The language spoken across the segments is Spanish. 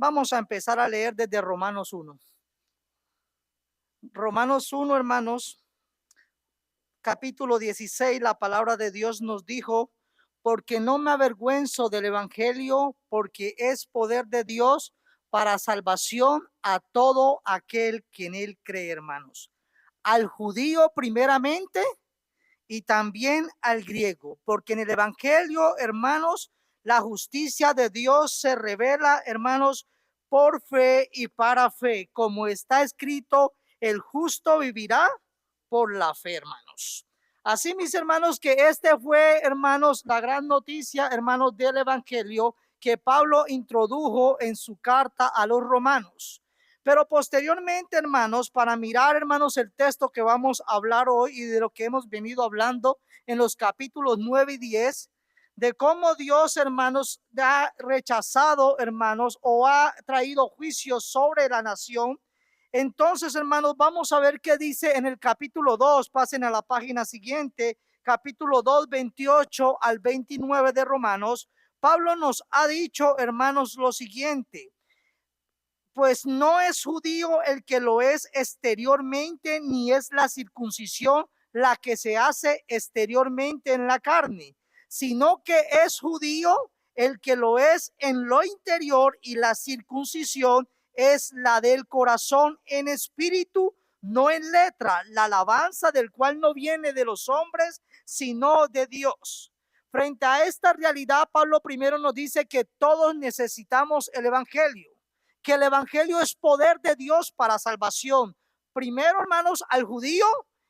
Vamos a empezar a leer desde Romanos 1. Romanos 1, hermanos, capítulo 16, la palabra de Dios nos dijo, porque no me avergüenzo del evangelio, porque es poder de Dios para salvación a todo aquel que en él cree, hermanos. Al judío primeramente y también al griego, porque en el evangelio, hermanos, la justicia de Dios se revela, hermanos, por fe y para fe, como está escrito, el justo vivirá por la fe, hermanos. Así, mis hermanos, que este fue, hermanos, la gran noticia, hermanos, del evangelio que Pablo introdujo en su carta a los romanos. Pero posteriormente, hermanos, para mirar, hermanos, el texto que vamos a hablar hoy y de lo que hemos venido hablando en los capítulos 9 y 10, de cómo Dios, hermanos, ha rechazado, hermanos, o ha traído juicio sobre la nación. Entonces, hermanos, vamos a ver qué dice en el capítulo 2. Pasen a la página siguiente, capítulo 2, 28 al 29 de Romanos. Pablo nos ha dicho, hermanos, lo siguiente: pues no es judío el que lo es exteriormente, ni es la circuncisión la que se hace exteriormente en la carne, sino que es judío el que lo es en lo interior, y la circuncisión es la del corazón en espíritu, no en letra, la alabanza del cual no viene de los hombres, sino de Dios. Frente a esta realidad, Pablo primero nos dice que todos necesitamos el evangelio, que el evangelio es poder de Dios para salvación. Primero, hermanos, al judío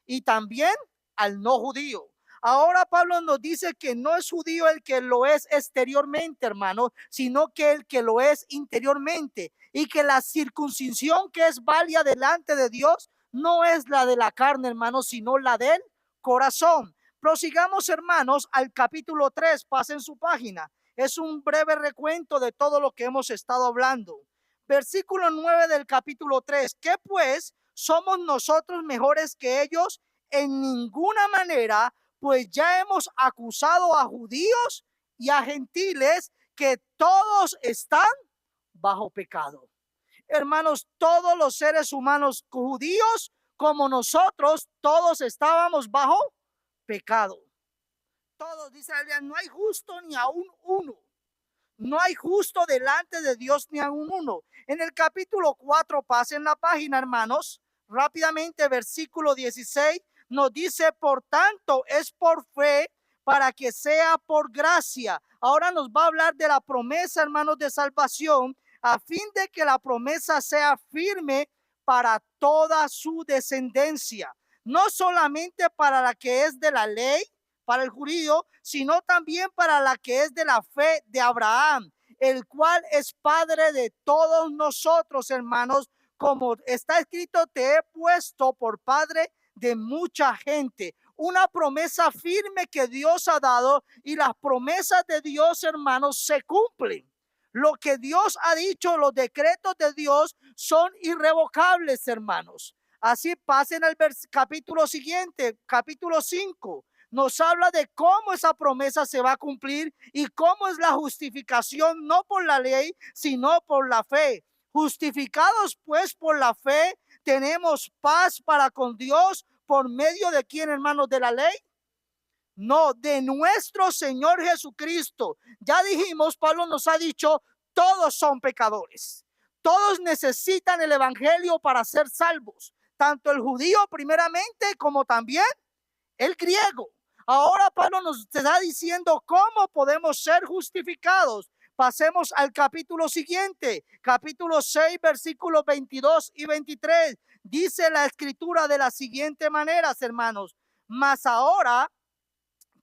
y también al no judío. Ahora Pablo nos dice que no es judío el que lo es exteriormente, hermano, sino que el que lo es interiormente, y que la circuncisión que es válida delante de Dios no es la de la carne, hermano, sino la del corazón. Prosigamos, hermanos, al capítulo 3. Pasen su página. Es un breve recuento de todo lo que hemos estado hablando. Versículo 9 del capítulo 3. ¿Qué pues? ¿Somos nosotros mejores que ellos? En ninguna manera, pues ya hemos acusado a judíos y a gentiles que todos están bajo pecado. Hermanos, todos los seres humanos, judíos como nosotros, todos estábamos bajo pecado. Todos, dice la Biblia, no hay justo ni aún uno. No hay justo delante de Dios ni aún uno. En el capítulo 4, pasen la página, hermanos, rápidamente, versículo 16, nos dice, por tanto, es por fe para que sea por gracia. Ahora nos va a hablar de la promesa, hermanos, de salvación, a fin de que la promesa sea firme para toda su descendencia, no solamente para la que es de la ley, para el judío, sino también para la que es de la fe de Abraham, el cual es padre de todos nosotros, hermanos, como está escrito, te he puesto por padre de mucha gente. Una promesa firme que Dios ha dado, y las promesas de Dios, hermanos, se cumplen. Lo que Dios ha dicho, los decretos de Dios son irrevocables, hermanos. Así, pasen al capítulo siguiente, capítulo 5. Nos habla de cómo esa promesa se va a cumplir y cómo es la justificación, no por la ley, sino por la fe. Justificados pues por la fe, tenemos paz para con Dios, por medio de quién, hermanos, de la ley. No, de nuestro Señor Jesucristo. Ya dijimos, Pablo nos ha dicho, todos son pecadores. Todos necesitan el evangelio para ser salvos. Tanto el judío primeramente como también el griego. Ahora Pablo nos está diciendo cómo podemos ser justificados. Pasemos al capítulo siguiente, capítulo 6, versículos 22 y 23. Dice la escritura de la siguiente manera, hermanos: mas ahora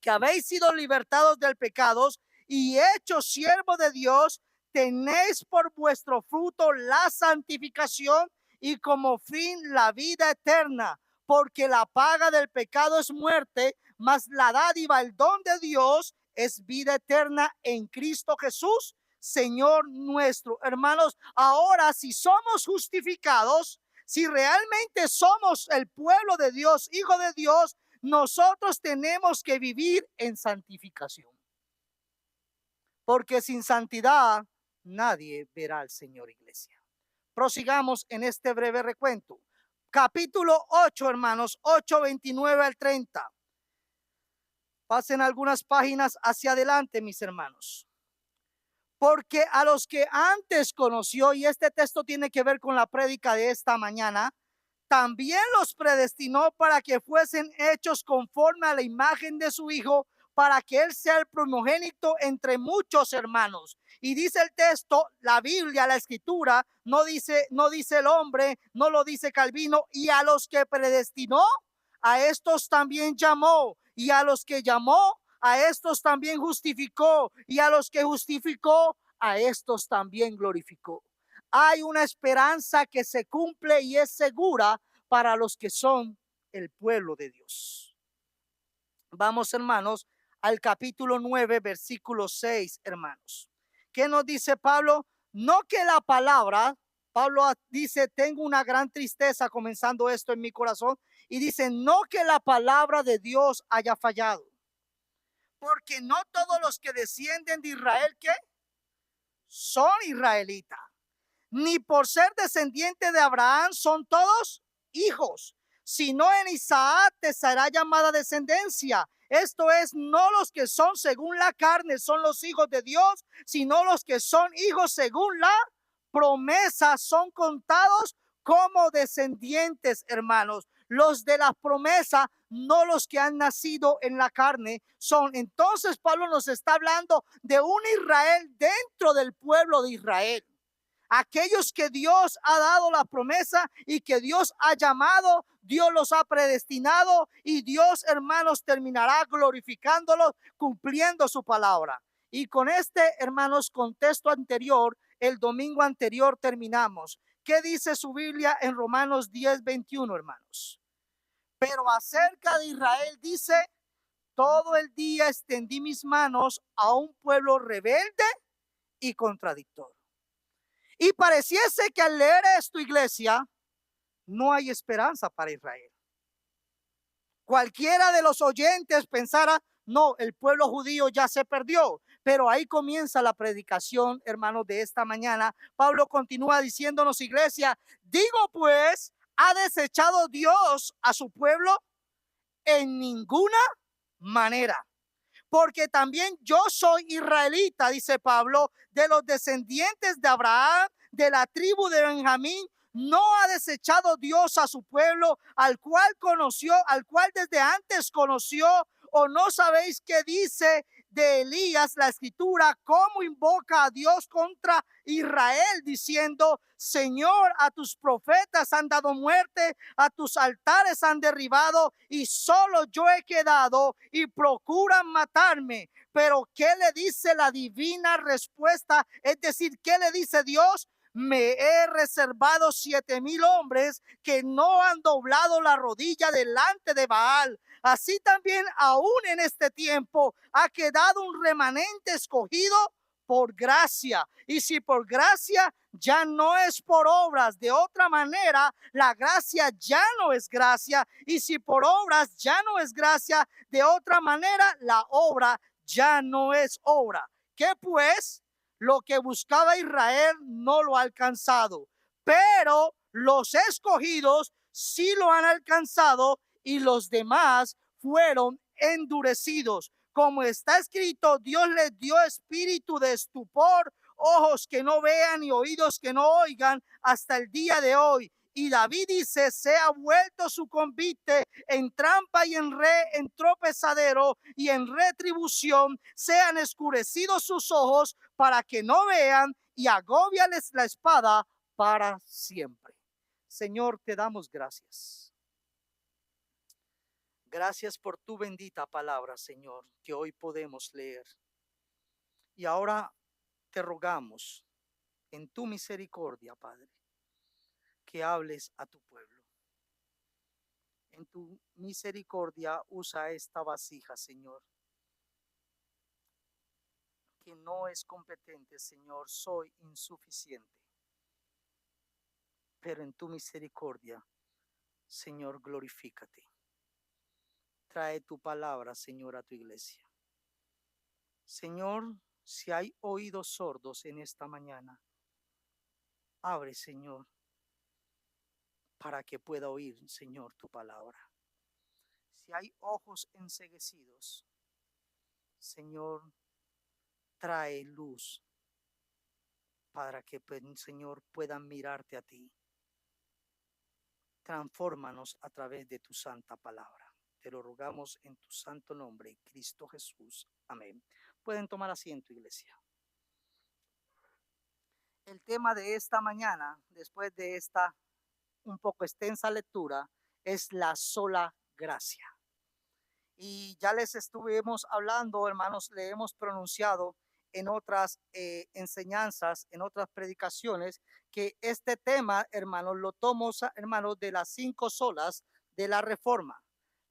que habéis sido libertados del pecado y hechos siervos de Dios, tenéis por vuestro fruto la santificación y como fin la vida eterna, porque la paga del pecado es muerte, mas la dádiva, el don de Dios, es vida eterna en Cristo Jesús, Señor nuestro. Hermanos, ahora si somos justificados, si realmente somos el pueblo de Dios, hijo de Dios, nosotros tenemos que vivir en santificación, porque sin santidad nadie verá al Señor, iglesia. Prosigamos en este breve recuento. Capítulo 8, hermanos, 8:29 al 30. Pasen algunas páginas hacia adelante, mis hermanos. Porque a los que antes conoció, y este texto tiene que ver con la prédica de esta mañana, también los predestinó para que fuesen hechos conforme a la imagen de su Hijo, para que Él sea el primogénito entre muchos hermanos. Y dice el texto, la Biblia, la Escritura, no dice el hombre, no lo dice Calvino, y a los que predestinó, a estos también llamó, y a los que llamó, a estos también justificó, y a los que justificó, a estos también glorificó. Hay una esperanza que se cumple y es segura para los que son el pueblo de Dios. Vamos, hermanos, al capítulo 9, versículo 6, hermanos. ¿Qué nos dice Pablo? No que la palabra, Pablo dice, tengo una gran tristeza comenzando esto en mi corazón, y dice, no que la palabra de Dios haya fallado, porque no todos los que descienden de Israel, ¿qué? Son israelitas, ni por ser descendiente de Abraham son todos hijos, sino en Isaac te será llamada descendencia. Esto es, no los que son según la carne son los hijos de Dios, sino los que son hijos según la promesa son contados como descendientes, hermanos. Los de la promesa, no los que han nacido en la carne son. Entonces Pablo nos está hablando de un Israel dentro del pueblo de Israel. Aquellos que Dios ha dado la promesa y que Dios ha llamado, Dios los ha predestinado y Dios, hermanos, terminará glorificándolos, cumpliendo su palabra. Y con este, hermanos, contexto anterior, el domingo anterior terminamos. ¿Qué dice su Biblia en Romanos 10:21, hermanos? Pero acerca de Israel dice, todo el día extendí mis manos a un pueblo rebelde y contradictor. Y pareciese que al leer esto, iglesia, no hay esperanza para Israel. Cualquiera de los oyentes pensara, no, el pueblo judío ya se perdió. Pero ahí comienza la predicación, hermanos, de esta mañana. Pablo continúa diciéndonos, iglesia, digo pues, ¿ha desechado Dios a su pueblo? En ninguna manera. Porque también yo soy israelita, dice Pablo, de los descendientes de Abraham, de la tribu de Benjamín. No ha desechado Dios a su pueblo, al cual conoció, al cual desde antes conoció. ¿O no sabéis qué dice de Elías la escritura? Cómo invoca a Dios contra Israel, diciendo, Señor, a tus profetas han dado muerte, a tus altares han derribado, y solo yo he quedado, y procuran matarme. Pero ¿qué le dice la divina respuesta? Es decir, ¿qué le dice Dios? Me he reservado 7,000 hombres que no han doblado la rodilla delante de Baal. Así también aún en este tiempo ha quedado un remanente escogido por gracia. Y si por gracia, ya no es por obras. De otra manera, la gracia ya no es gracia. Y si por obras ya no es gracia, de otra manera, la obra ya no es obra. ¿Qué pues? Lo que buscaba Israel no lo ha alcanzado, pero los escogidos sí lo han alcanzado y los demás fueron endurecidos. Como está escrito, Dios les dio espíritu de estupor, ojos que no vean y oídos que no oigan hasta el día de hoy. Y David dice, se ha vuelto su convite en trampa y en tropezadero y en retribución, sean escurecidos sus ojos para que no vean y agóbiales la espada para siempre. Señor, te damos gracias. Gracias por tu bendita palabra, Señor, que hoy podemos leer. Y ahora te rogamos en tu misericordia, Padre, que hables a tu pueblo. En tu misericordia usa esta vasija, Señor, que no es competente, Señor, soy insuficiente. Pero en tu misericordia, Señor, glorifícate. Trae tu palabra, Señor, a tu iglesia. Señor, Si hay oídos sordos en esta mañana, abre, Señor, para que pueda oír, Señor, tu palabra. Si hay ojos enceguecidos, Señor, trae luz para que, Señor, puedan mirarte a ti. Transfórmanos a través de tu santa palabra. Te lo rogamos en tu santo nombre, Cristo Jesús. Amén. Pueden tomar asiento, iglesia. El tema de esta mañana, después de esta un poco extensa lectura, es la sola gracia. Y ya les estuvimos hablando, hermanos, le hemos pronunciado en otras enseñanzas, en otras predicaciones, que este tema, hermanos, lo tomo, hermanos, de las 5 solas de la Reforma.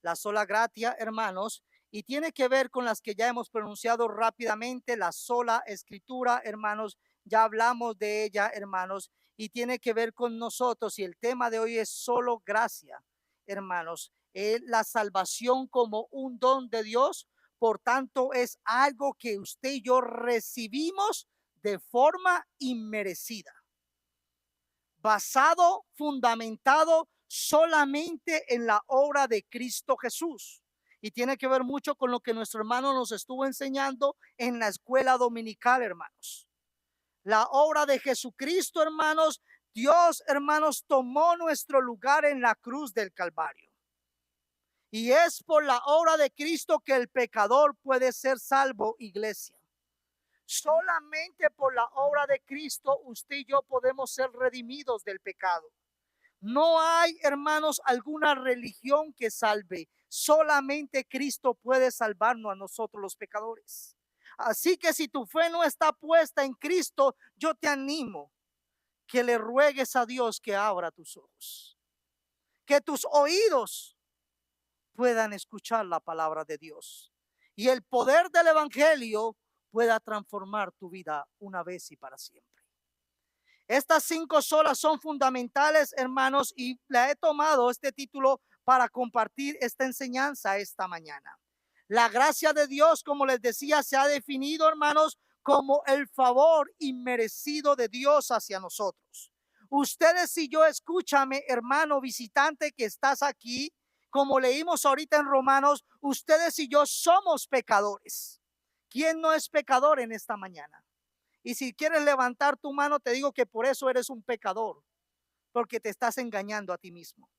La sola gratia, hermanos, y tiene que ver con las que ya hemos pronunciado rápidamente, la sola escritura, hermanos, ya hablamos de ella, hermanos, y tiene que ver con nosotros, y el tema de hoy es solo gracia, hermanos. La salvación como un don de Dios, por tanto es algo que usted y yo recibimos de forma inmerecida, basado, fundamentado solamente en la obra de Cristo Jesús. Y tiene que ver mucho con lo que nuestro hermano nos estuvo enseñando en la escuela dominical, hermanos. La obra de Jesucristo, hermanos, Dios, hermanos, tomó nuestro lugar en la cruz del Calvario. Y es por la obra de Cristo que el pecador puede ser salvo, iglesia. Solamente por la obra de Cristo usted y yo podemos ser redimidos del pecado. No hay, hermanos, alguna religión que salve. Solamente Cristo puede salvarnos a nosotros los pecadores. Así que si tu fe no está puesta en Cristo, yo te animo que le ruegues a Dios que abra tus ojos, que tus oídos puedan escuchar la palabra de Dios y el poder del evangelio pueda transformar tu vida una vez y para siempre. Estas 5 solas son fundamentales, hermanos, y le he tomado este título para compartir esta enseñanza esta mañana. La gracia de Dios, como les decía, se ha definido, hermanos, como el favor inmerecido de Dios hacia nosotros. Ustedes y yo, escúchame, hermano visitante que estás aquí, como leímos ahorita en Romanos, ustedes y yo somos pecadores. ¿Quién no es pecador en esta mañana? Y si quieres levantar tu mano, te digo que por eso eres un pecador, porque te estás engañando a ti mismo.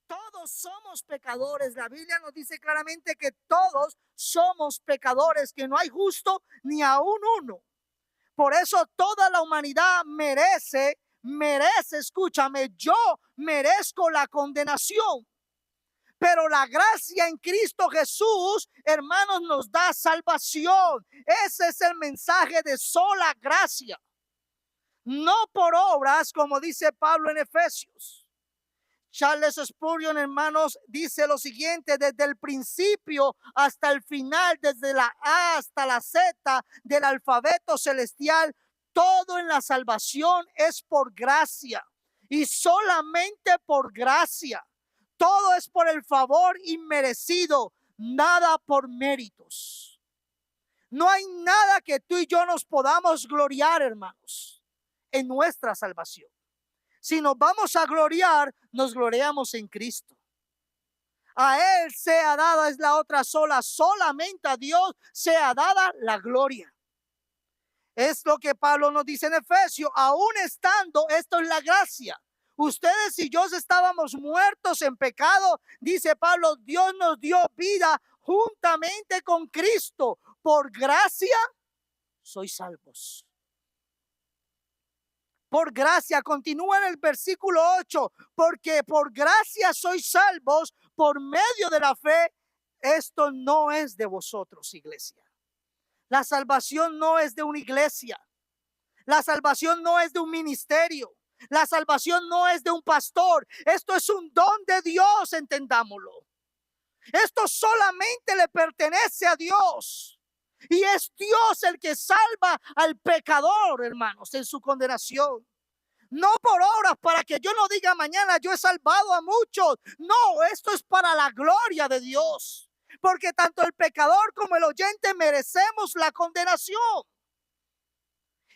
Todos somos pecadores. La Biblia nos dice claramente que todos somos pecadores, que no hay justo ni aún uno. Por eso toda la humanidad merece, escúchame, yo merezco la condenación. Pero la gracia en Cristo Jesús, hermanos, nos da salvación. Ese es el mensaje de sola gracia. No por obras, como dice Pablo en Efesios. Charles Spurgeon, hermanos, dice lo siguiente: desde el principio hasta el final, desde la A hasta la Z del alfabeto celestial, todo en la salvación es por gracia y solamente por gracia. Todo es por el favor inmerecido, nada por méritos. No hay nada que tú y yo nos podamos gloriar, hermanos, en nuestra salvación. Si nos vamos a gloriar, nos gloriamos en Cristo. A Él sea dada, es la otra sola, solamente a Dios sea dada la gloria. Es lo que Pablo nos dice en Efesios, aún estando, esto es la gracia. Ustedes y yo estábamos muertos en pecado, dice Pablo, Dios nos dio vida juntamente con Cristo. Por gracia sois salvos. Por gracia, continúa en el versículo 8, porque por gracia sois salvos por medio de la fe. Esto no es de vosotros, iglesia. La salvación no es de una iglesia. La salvación no es de un ministerio. La salvación no es de un pastor. Esto es un don de Dios, entendámoslo. Esto solamente le pertenece a Dios. Y es Dios el que salva al pecador, hermanos, en su condenación. No por obras, para que yo no diga mañana yo he salvado a muchos. No, esto es para la gloria de Dios. porque tanto el pecador como el oyente merecemos la condenación.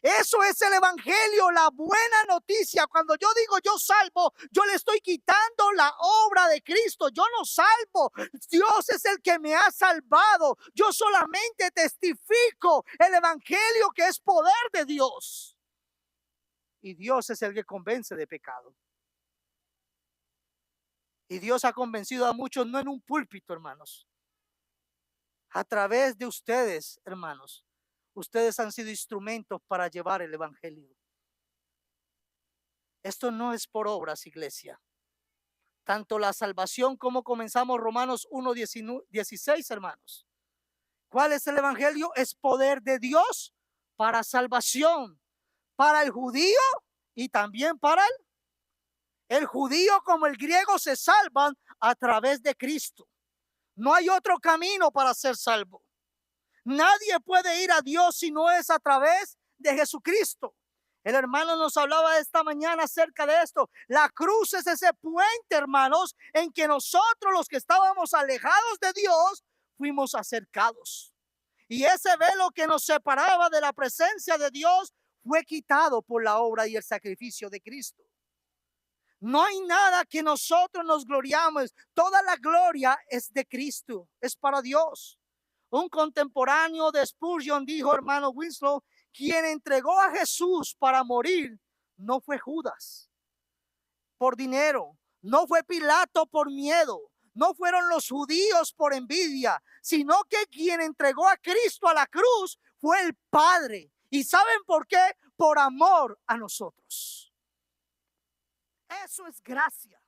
Eso es el evangelio, la buena noticia. Cuando yo digo yo salvo, yo le estoy quitando la obra de Cristo. Yo no salvo, Dios es el que me ha salvado. Yo solamente testifico el evangelio, que es poder de Dios. Y Dios es el que convence de pecado. Y Dios ha convencido a muchos, no en un púlpito, hermanos, a través de ustedes, hermanos. Ustedes han sido instrumentos para llevar el evangelio. Esto no es por obras, iglesia. Tanto la salvación como comenzamos Romanos 1:16, hermanos. ¿Cuál es el evangelio? Es poder de Dios para salvación, para el judío y también para el judío como el griego se salvan a través de Cristo. No hay otro camino para ser salvo. Nadie puede ir a Dios si no es a través de Jesucristo. El hermano nos hablaba esta mañana acerca de esto. La cruz es ese puente, hermanos, en que nosotros, los que estábamos alejados de Dios, fuimos acercados. Y ese velo que nos separaba de la presencia de Dios fue quitado por la obra y el sacrificio de Cristo. No hay nada que nosotros nos gloriamos. Toda la gloria es de Cristo, es para Dios. Un contemporáneo de Spurgeon dijo, hermano Winslow, quien entregó a Jesús para morir no fue Judas por dinero, no fue Pilato por miedo, no fueron los judíos por envidia, sino que quien entregó a Cristo a la cruz fue el Padre. ¿Y saben por qué? Por amor a nosotros. Eso es gracia.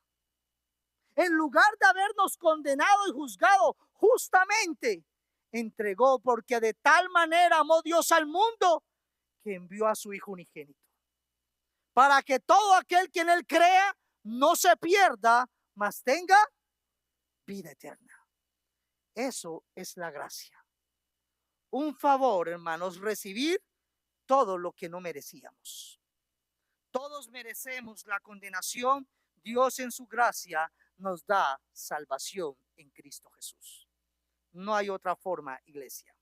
En lugar de habernos condenado y juzgado justamente, entregó, porque de tal manera amó Dios al mundo que envió a su Hijo unigénito, para que todo aquel que en él crea no se pierda, mas tenga vida eterna. Eso es la gracia. Un favor, hermanos, recibir todo lo que no merecíamos. Todos merecemos la condenación. Dios en su gracia nos da salvación en Cristo Jesús. No hay otra forma, iglesia.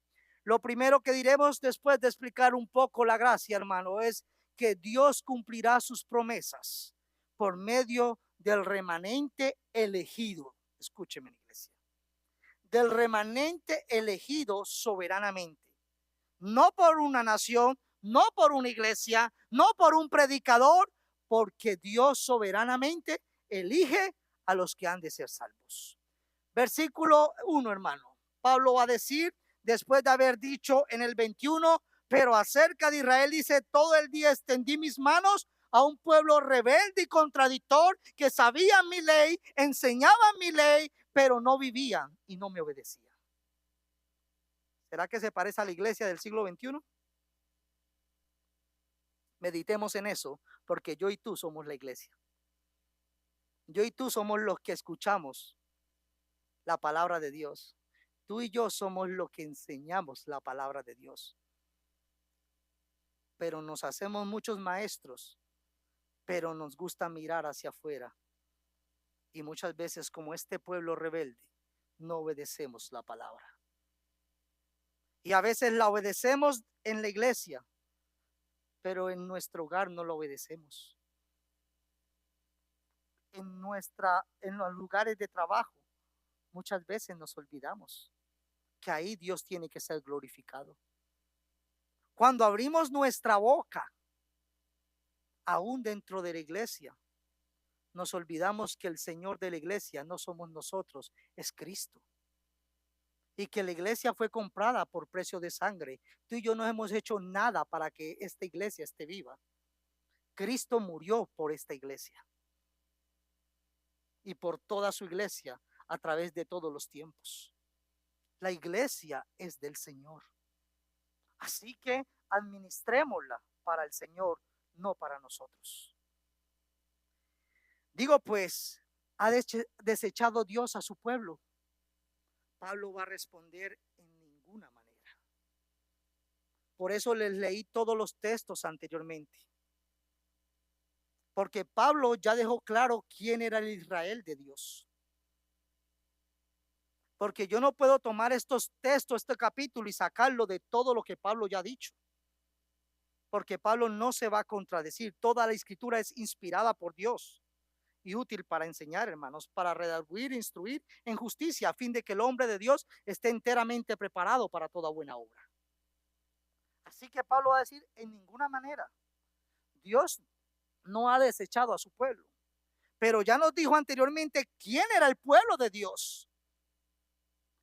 Lo primero que diremos después de explicar un poco la gracia, hermano, es que Dios cumplirá sus promesas por medio del remanente elegido. Escúcheme, iglesia. Del remanente elegido soberanamente. No por una nación, no por una iglesia, no por un predicador, porque Dios soberanamente elige a los que han de ser salvos. Versículo 1, hermano. Pablo va a decir, después de haber dicho en el 21, pero acerca de Israel dice, todo el día extendí mis manos a un pueblo rebelde y contradictor que sabía mi ley, enseñaba mi ley, pero no vivían y no me obedecían. ¿Será que se parece a la iglesia del siglo XXI? Meditemos en eso, porque yo y tú somos la iglesia. Yo y tú somos los que escuchamos la palabra de Dios. Tú y yo somos los que enseñamos la palabra de Dios. Pero nos hacemos muchos maestros, pero nos gusta mirar hacia afuera. Y muchas veces, como este pueblo rebelde, no obedecemos la palabra. Y a veces la obedecemos en la iglesia, pero en nuestro hogar no lo obedecemos. En los lugares de trabajo, muchas veces nos olvidamos que ahí Dios tiene que ser glorificado. Cuando abrimos nuestra boca, aún dentro de la iglesia, nos olvidamos que el Señor de la iglesia no somos nosotros, es Cristo. Y que la iglesia fue comprada por precio de sangre. Tú y yo no hemos hecho nada para que esta iglesia esté viva. Cristo murió por esta iglesia y por toda su iglesia a través de todos los tiempos. La iglesia es del Señor. Así que administrémosla para el Señor, no para nosotros. Digo pues, ¿ha desechado Dios a su pueblo? Pablo va a responder en ninguna manera. Por eso les leí todos los textos anteriormente. Porque Pablo ya dejó claro quién era el Israel de Dios. Porque yo no puedo tomar estos textos, este capítulo y sacarlo de todo lo que Pablo ya ha dicho. Porque Pablo no se va a contradecir. Toda la escritura es inspirada por Dios y útil para enseñar, hermanos, para redarguir, instruir en justicia, a fin de que el hombre de Dios esté enteramente preparado para toda buena obra. Así que Pablo va a decir, en ninguna manera, Dios no ha desechado a su pueblo. Pero ya nos dijo anteriormente quién era el pueblo de Dios.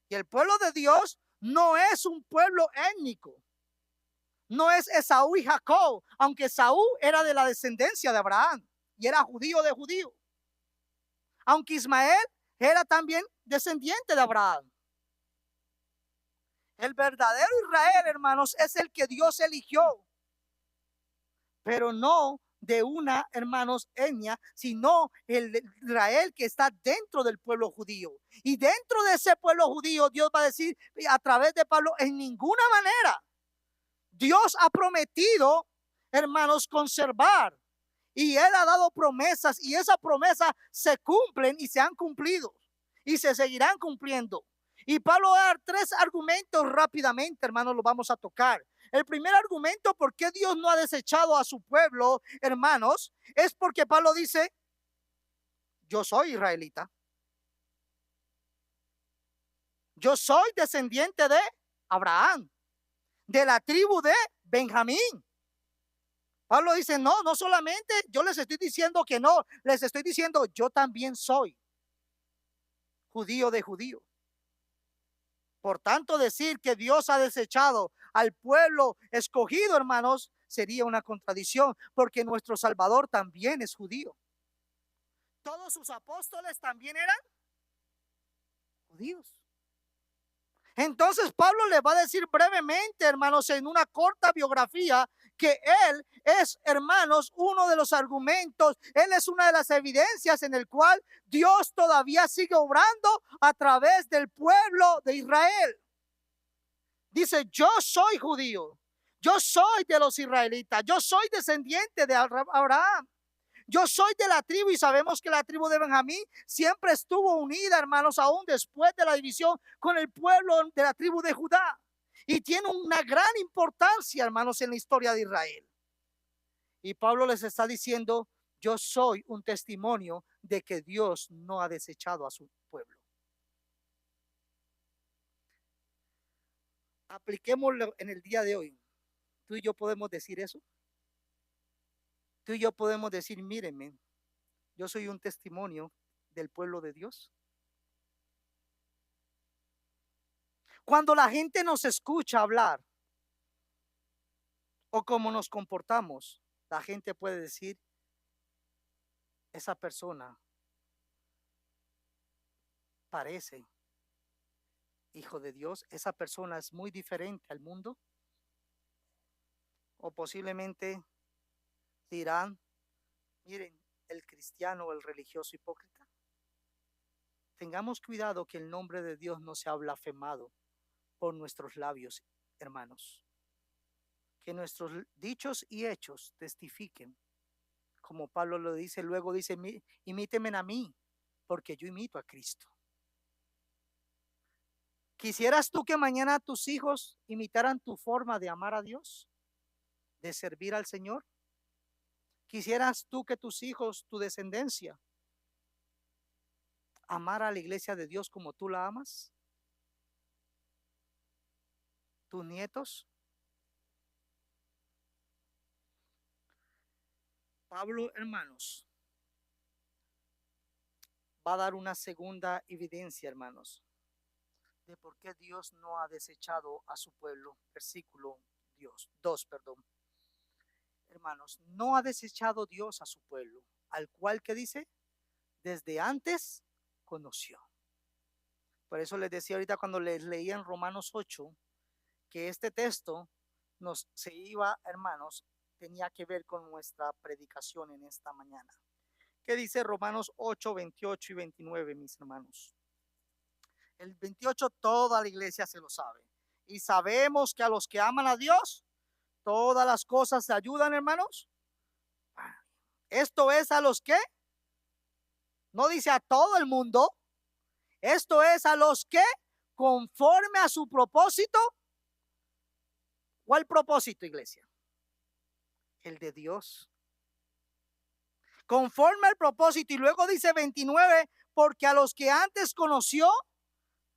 Y el pueblo de Dios no es un pueblo étnico. No es Esaú y Jacob, aunque Esaú era de la descendencia de Abraham y era judío de judío. Aunque Ismael era también descendiente de Abraham. El verdadero Israel, hermanos, es el que Dios eligió. Pero no de una, hermanos, etnia, sino el Israel que está dentro del pueblo judío. Y dentro de ese pueblo judío, Dios va a decir a través de Pablo, en ninguna manera. Dios ha prometido, hermanos, conservar. Y Él ha dado promesas y esas promesas se cumplen y se han cumplido. Y se seguirán cumpliendo. Y Pablo va a dar 3 argumentos rápidamente, hermanos, los vamos a tocar. El primer argumento por qué Dios no ha desechado a su pueblo, hermanos, es porque Pablo dice, yo soy israelita. Yo soy descendiente de Abraham, de la tribu de Benjamín. Pablo dice, no, no solamente yo les estoy diciendo que no, les estoy diciendo, yo también soy judío de judío. Por tanto, decir que Dios ha desechado al pueblo escogido, hermanos, sería una contradicción, porque nuestro Salvador también es judío. Todos sus apóstoles también eran judíos. Entonces Pablo le va a decir brevemente, hermanos, en una corta biografía, que él es, hermanos, uno de los argumentos, él es una de las evidencias en el cual Dios todavía sigue obrando a través del pueblo de Israel. Dice, yo soy judío, yo soy de los israelitas, yo soy descendiente de Abraham. Yo soy de la tribu y sabemos que la tribu de Benjamín siempre estuvo unida, hermanos, aún después de la división con el pueblo de la tribu de Judá. Y tiene una gran importancia, hermanos, en la historia de Israel. Y Pablo les está diciendo, yo soy un testimonio de que Dios no ha desechado a su pueblo. Apliquémoslo en el día de hoy. Tú y yo podemos decir eso. Tú y yo podemos decir, mírenme, yo soy un testimonio del pueblo de Dios. Cuando la gente nos escucha hablar o cómo nos comportamos, la gente puede decir, esa persona parece hijo de Dios, esa persona es muy diferente al mundo. O posiblemente dirán, miren, el cristiano o el religioso hipócrita. Tengamos cuidado que el nombre de Dios no sea blasfemado por nuestros labios, hermanos. Que nuestros dichos y hechos testifiquen, como Pablo lo dice, luego dice, imítenme a mí, porque yo imito a Cristo. ¿Quisieras tú que mañana tus hijos imitaran tu forma de amar a Dios, de servir al Señor? ¿Quisieras tú que tus hijos, tu descendencia, amara a la iglesia de Dios como tú la amas? ¿Tus nietos? Pablo, hermanos, va a dar una segunda evidencia, hermanos, de por qué Dios no ha desechado a su pueblo. Versículo 2, perdón. Hermanos, no ha desechado Dios a su pueblo, al cual, que dice, desde antes conoció. Por eso les decía ahorita cuando les leía en Romanos 8, que este texto se iba, hermanos, tenía que ver con nuestra predicación en esta mañana. ¿Qué dice Romanos 8, 28 y 29, mis hermanos? El 28 toda la iglesia se lo sabe. Y sabemos que a los que aman a Dios, todas las cosas se ayudan, hermanos. Esto es a los que, no dice a todo el mundo, esto es a los que conforme a su propósito. ¿Cuál propósito, iglesia? El de Dios. Conforme al propósito. Y luego dice 29, porque a los que antes conoció,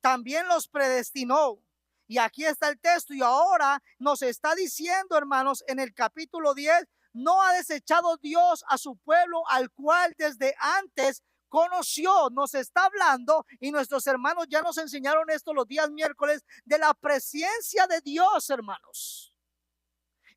también los predestinó. Y aquí está el texto. Y ahora nos está diciendo, hermanos, en el capítulo 10, no ha desechado Dios a su pueblo, al cual desde antes conoció. Nos está hablando, y nuestros hermanos ya nos enseñaron esto los días miércoles, de la presencia de Dios, hermanos.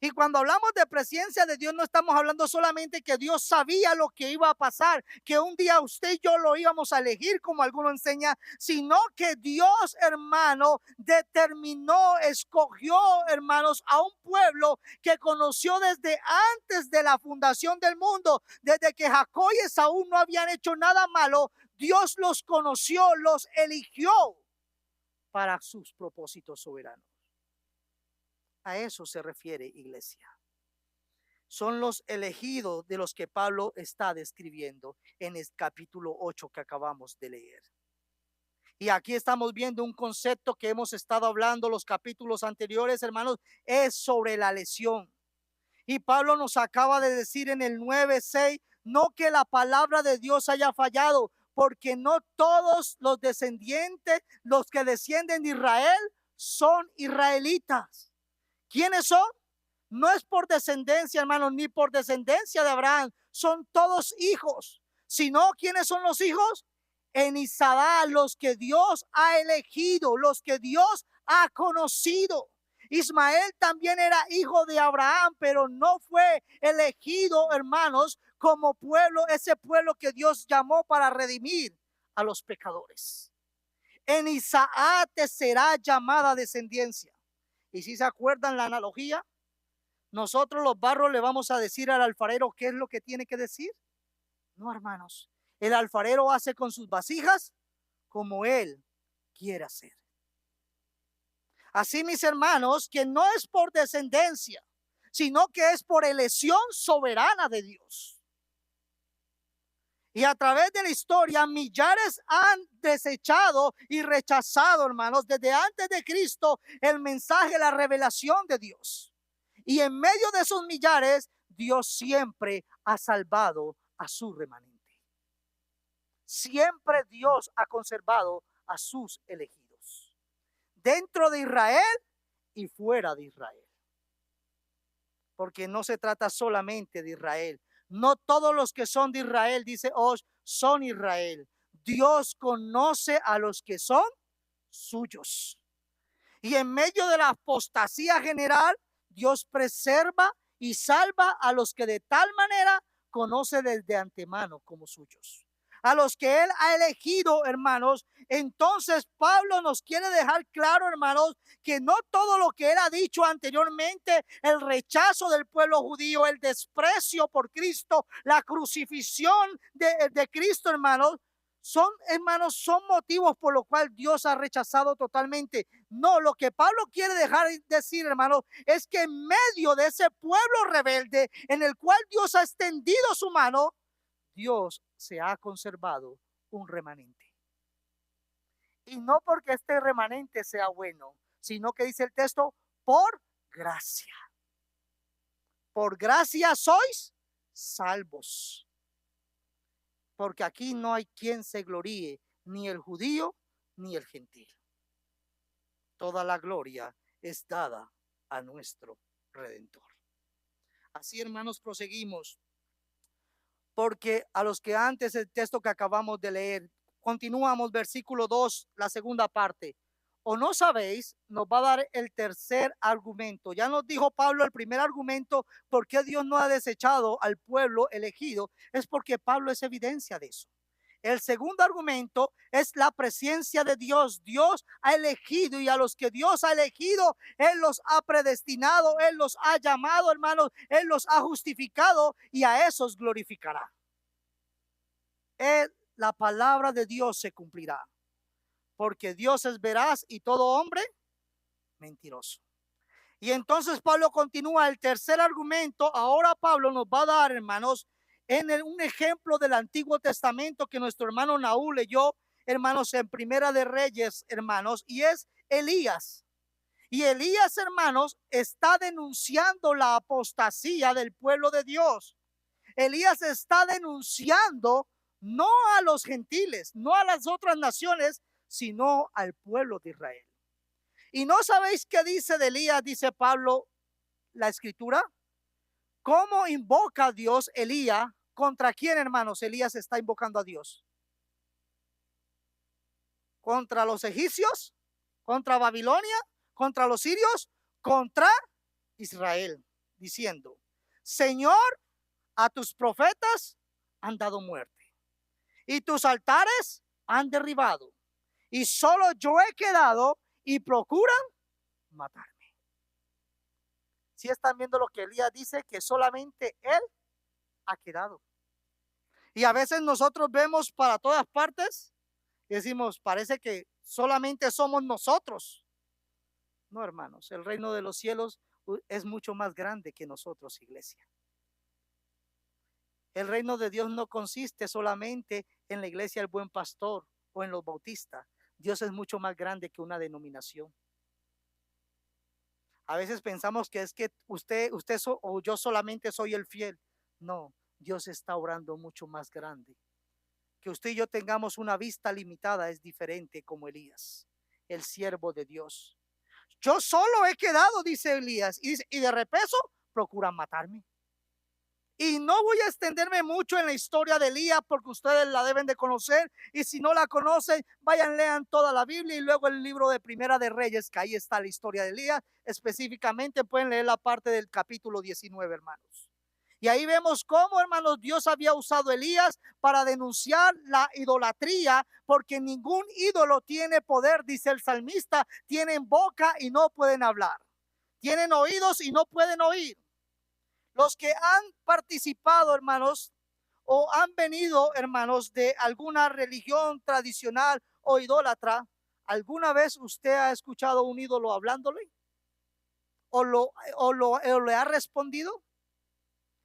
Y cuando hablamos de presencia de Dios, no estamos hablando solamente que Dios sabía lo que iba a pasar, que un día usted y yo lo íbamos a elegir, como alguno enseña, sino que Dios, hermano, determinó, escogió, hermanos, a un pueblo que conoció desde antes de la fundación del mundo, desde que Jacob y Esaú no habían hecho nada malo. Dios los conoció, los eligió para sus propósitos soberanos. A eso se refiere, iglesia. Son los elegidos de los que Pablo está describiendo en el capítulo 8 que acabamos de leer. Y aquí estamos viendo un concepto que hemos estado hablando los capítulos anteriores, hermanos, es sobre la elección. Y Pablo nos acaba de decir en el 9:6, no que la palabra de Dios haya fallado, porque no todos los descendientes, los que descienden de Israel, son israelitas. ¿Quiénes son? No es por descendencia, hermanos, ni por descendencia de Abraham. Son todos hijos. Sino, ¿quiénes son los hijos? En Isaá, los que Dios ha elegido, los que Dios ha conocido. Ismael también era hijo de Abraham, pero no fue elegido, hermanos, como pueblo, ese pueblo que Dios llamó para redimir a los pecadores. En Isaac te será llamada descendencia. Y si se acuerdan la analogía, nosotros los barros le vamos a decir al alfarero qué es lo que tiene que decir. No, hermanos, el alfarero hace con sus vasijas como él quiere hacer. Así, mis hermanos, que no es por descendencia, sino que es por elección soberana de Dios. Y a través de la historia, millares han desechado y rechazado, hermanos, desde antes de Cristo, el mensaje, la revelación de Dios. Y en medio de esos millares, Dios siempre ha salvado a su remanente. Siempre Dios ha conservado a sus elegidos, dentro de Israel y fuera de Israel. Porque no se trata solamente de Israel. No todos los que son de Israel, dice Osh, son Israel. Dios conoce a los que son suyos. Y en medio de la apostasía general, Dios preserva y salva a los que de tal manera conoce desde antemano como suyos. A los que Él ha elegido, hermanos. Entonces Pablo nos quiere dejar claro, hermanos, que no todo lo que Él ha dicho anteriormente, el rechazo del pueblo judío, el desprecio por Cristo, la crucifixión de Cristo, hermanos, son motivos por los cuales Dios ha rechazado totalmente. No, lo que Pablo quiere dejar decir, hermano, es que en medio de ese pueblo rebelde en el cual Dios ha extendido su mano, Dios se ha conservado un remanente. Y no porque este remanente sea bueno, sino que dice el texto, por gracia. Por gracia sois salvos. Porque aquí no hay quien se gloríe, ni el judío ni el gentil. Toda la gloria es dada a nuestro Redentor. Así, hermanos, proseguimos. Porque a los que antes el texto que acabamos de leer, continuamos versículo 2, la segunda parte. O no sabéis, nos va a dar el tercer argumento. Ya nos dijo Pablo el primer argumento, por qué Dios no ha desechado al pueblo elegido, es porque Pablo es evidencia de eso. El segundo argumento es la presencia de Dios. Dios ha elegido, y a los que Dios ha elegido, Él los ha predestinado, Él los ha llamado, hermanos, Él los ha justificado, y a esos glorificará. La palabra de Dios se cumplirá, porque Dios es veraz y todo hombre mentiroso. Y entonces Pablo continúa el tercer argumento. Ahora Pablo nos va a dar, hermanos, un ejemplo del Antiguo Testamento que nuestro hermano Naúl leyó hermanos, en Primera de Reyes, hermanos, y es Elías. Y Elías, hermanos, está denunciando la apostasía del pueblo de Dios. Elías está denunciando no a los gentiles, no a las otras naciones, sino al pueblo de Israel. ¿Y no sabéis qué dice de Elías? Dice Pablo, la escritura. ¿Cómo invoca a Dios Elías? ¿Contra quién, hermanos, Elías está invocando a Dios? ¿Contra los egipcios? ¿Contra Babilonia? ¿Contra los sirios? Contra Israel, diciendo, Señor, a tus profetas han dado muerte y tus altares han derribado y solo yo he quedado y procuran matarme. Si están viendo lo que Elías dice, que solamente él ha quedado. Y a veces nosotros vemos para todas partes y decimos, parece que solamente somos nosotros. No, hermanos, el reino de los cielos es mucho más grande que nosotros, iglesia. El reino de Dios no consiste solamente en la iglesia del Buen Pastor o en los bautistas. Dios es mucho más grande que una denominación. A veces pensamos que es que usted o yo solamente soy el fiel. No, Dios está obrando mucho más grande. Que usted y yo tengamos una vista limitada es diferente, como Elías, el siervo de Dios. Yo solo he quedado, dice Elías, y de repeso procuran matarme. Y no voy a extenderme mucho en la historia de Elías porque ustedes la deben de conocer. Y si no la conocen, vayan, lean toda la Biblia y luego el libro de Primera de Reyes, que ahí está la historia de Elías. Específicamente pueden leer la parte del capítulo 19, hermanos. Y ahí vemos cómo, hermanos, Dios había usado a Elías para denunciar la idolatría, porque ningún ídolo tiene poder, dice el salmista. Tienen boca y no pueden hablar. Tienen oídos y no pueden oír. Los que han participado, hermanos, o han venido, hermanos, de alguna religión tradicional o idólatra, ¿alguna vez usted ha escuchado un ídolo hablándole? ¿O le ha respondido?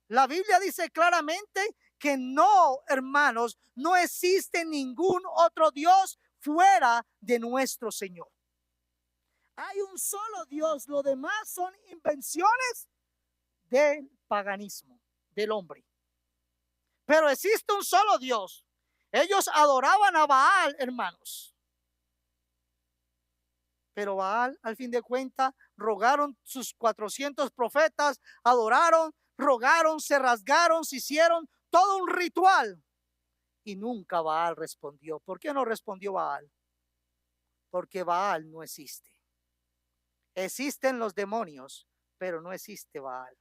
La Biblia dice claramente que no, hermanos, no existe ningún otro Dios fuera de nuestro Señor. Hay un solo Dios, lo demás son invenciones del paganismo, del hombre. Pero existe un solo Dios. Ellos adoraban a Baal, hermanos. Pero Baal, al fin de cuentas, rogaron sus 400 profetas, adoraron, rogaron, se rasgaron, se hicieron todo un ritual. Y nunca Baal respondió. ¿Por qué no respondió Baal? Porque Baal no existe. Existen los demonios, pero no existe Baal.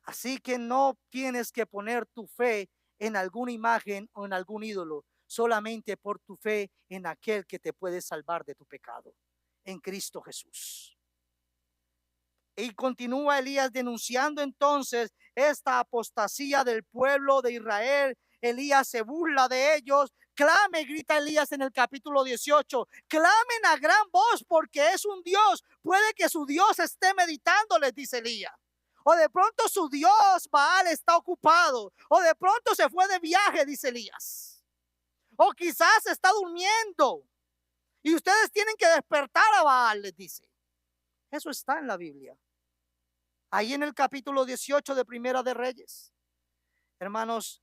Así que no tienes que poner tu fe en alguna imagen o en algún ídolo, solamente por tu fe en aquel que te puede salvar de tu pecado, en Cristo Jesús. Y continúa Elías denunciando entonces esta apostasía del pueblo de Israel. Elías se burla de ellos. Clame, grita Elías en el capítulo 18, clamen a gran voz porque es un Dios. Puede que su Dios esté meditando, les dice Elías. O de pronto su Dios Baal está ocupado. O de pronto se fue de viaje, dice Elías. O quizás está durmiendo. Y ustedes tienen que despertar a Baal, les dice. Eso está en la Biblia. Ahí en el capítulo 18 de Primera de Reyes. Hermanos,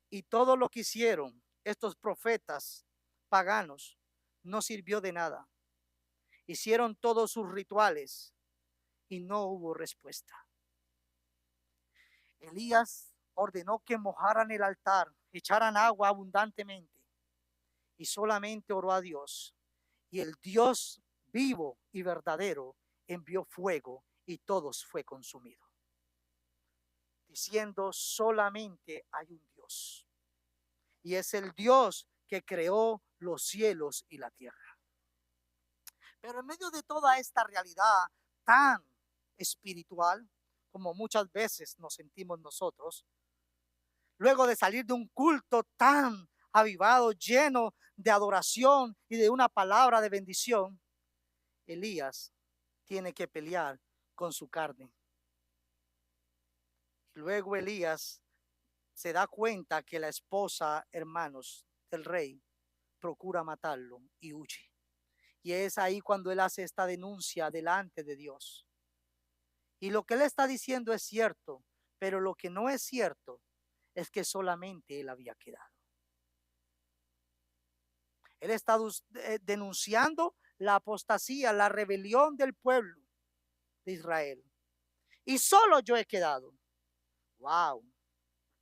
y todo lo que hicieron estos profetas paganos no sirvió de nada. Hicieron todos sus rituales y no hubo respuesta. Elías ordenó que mojaran el altar, echaran agua abundantemente y solamente oró a Dios. Y el Dios vivo y verdadero envió fuego y todos fue consumido. Diciendo, solamente hay un Dios. Y es el Dios que creó los cielos y la tierra. Pero en medio de toda esta realidad tan espiritual, como muchas veces nos sentimos nosotros, luego de salir de un culto tan avivado, lleno de adoración y de una palabra de bendición, Elías tiene que pelear con su carne. Luego Elías se da cuenta que la esposa, hermanos, del rey, procura matarlo y huye. Y es ahí cuando él hace esta denuncia delante de Dios. Y lo que él está diciendo es cierto, pero lo que no es cierto es que solamente él había quedado. Él está denunciando la apostasía, la rebelión del pueblo de Israel. Y solo yo he quedado. Wow,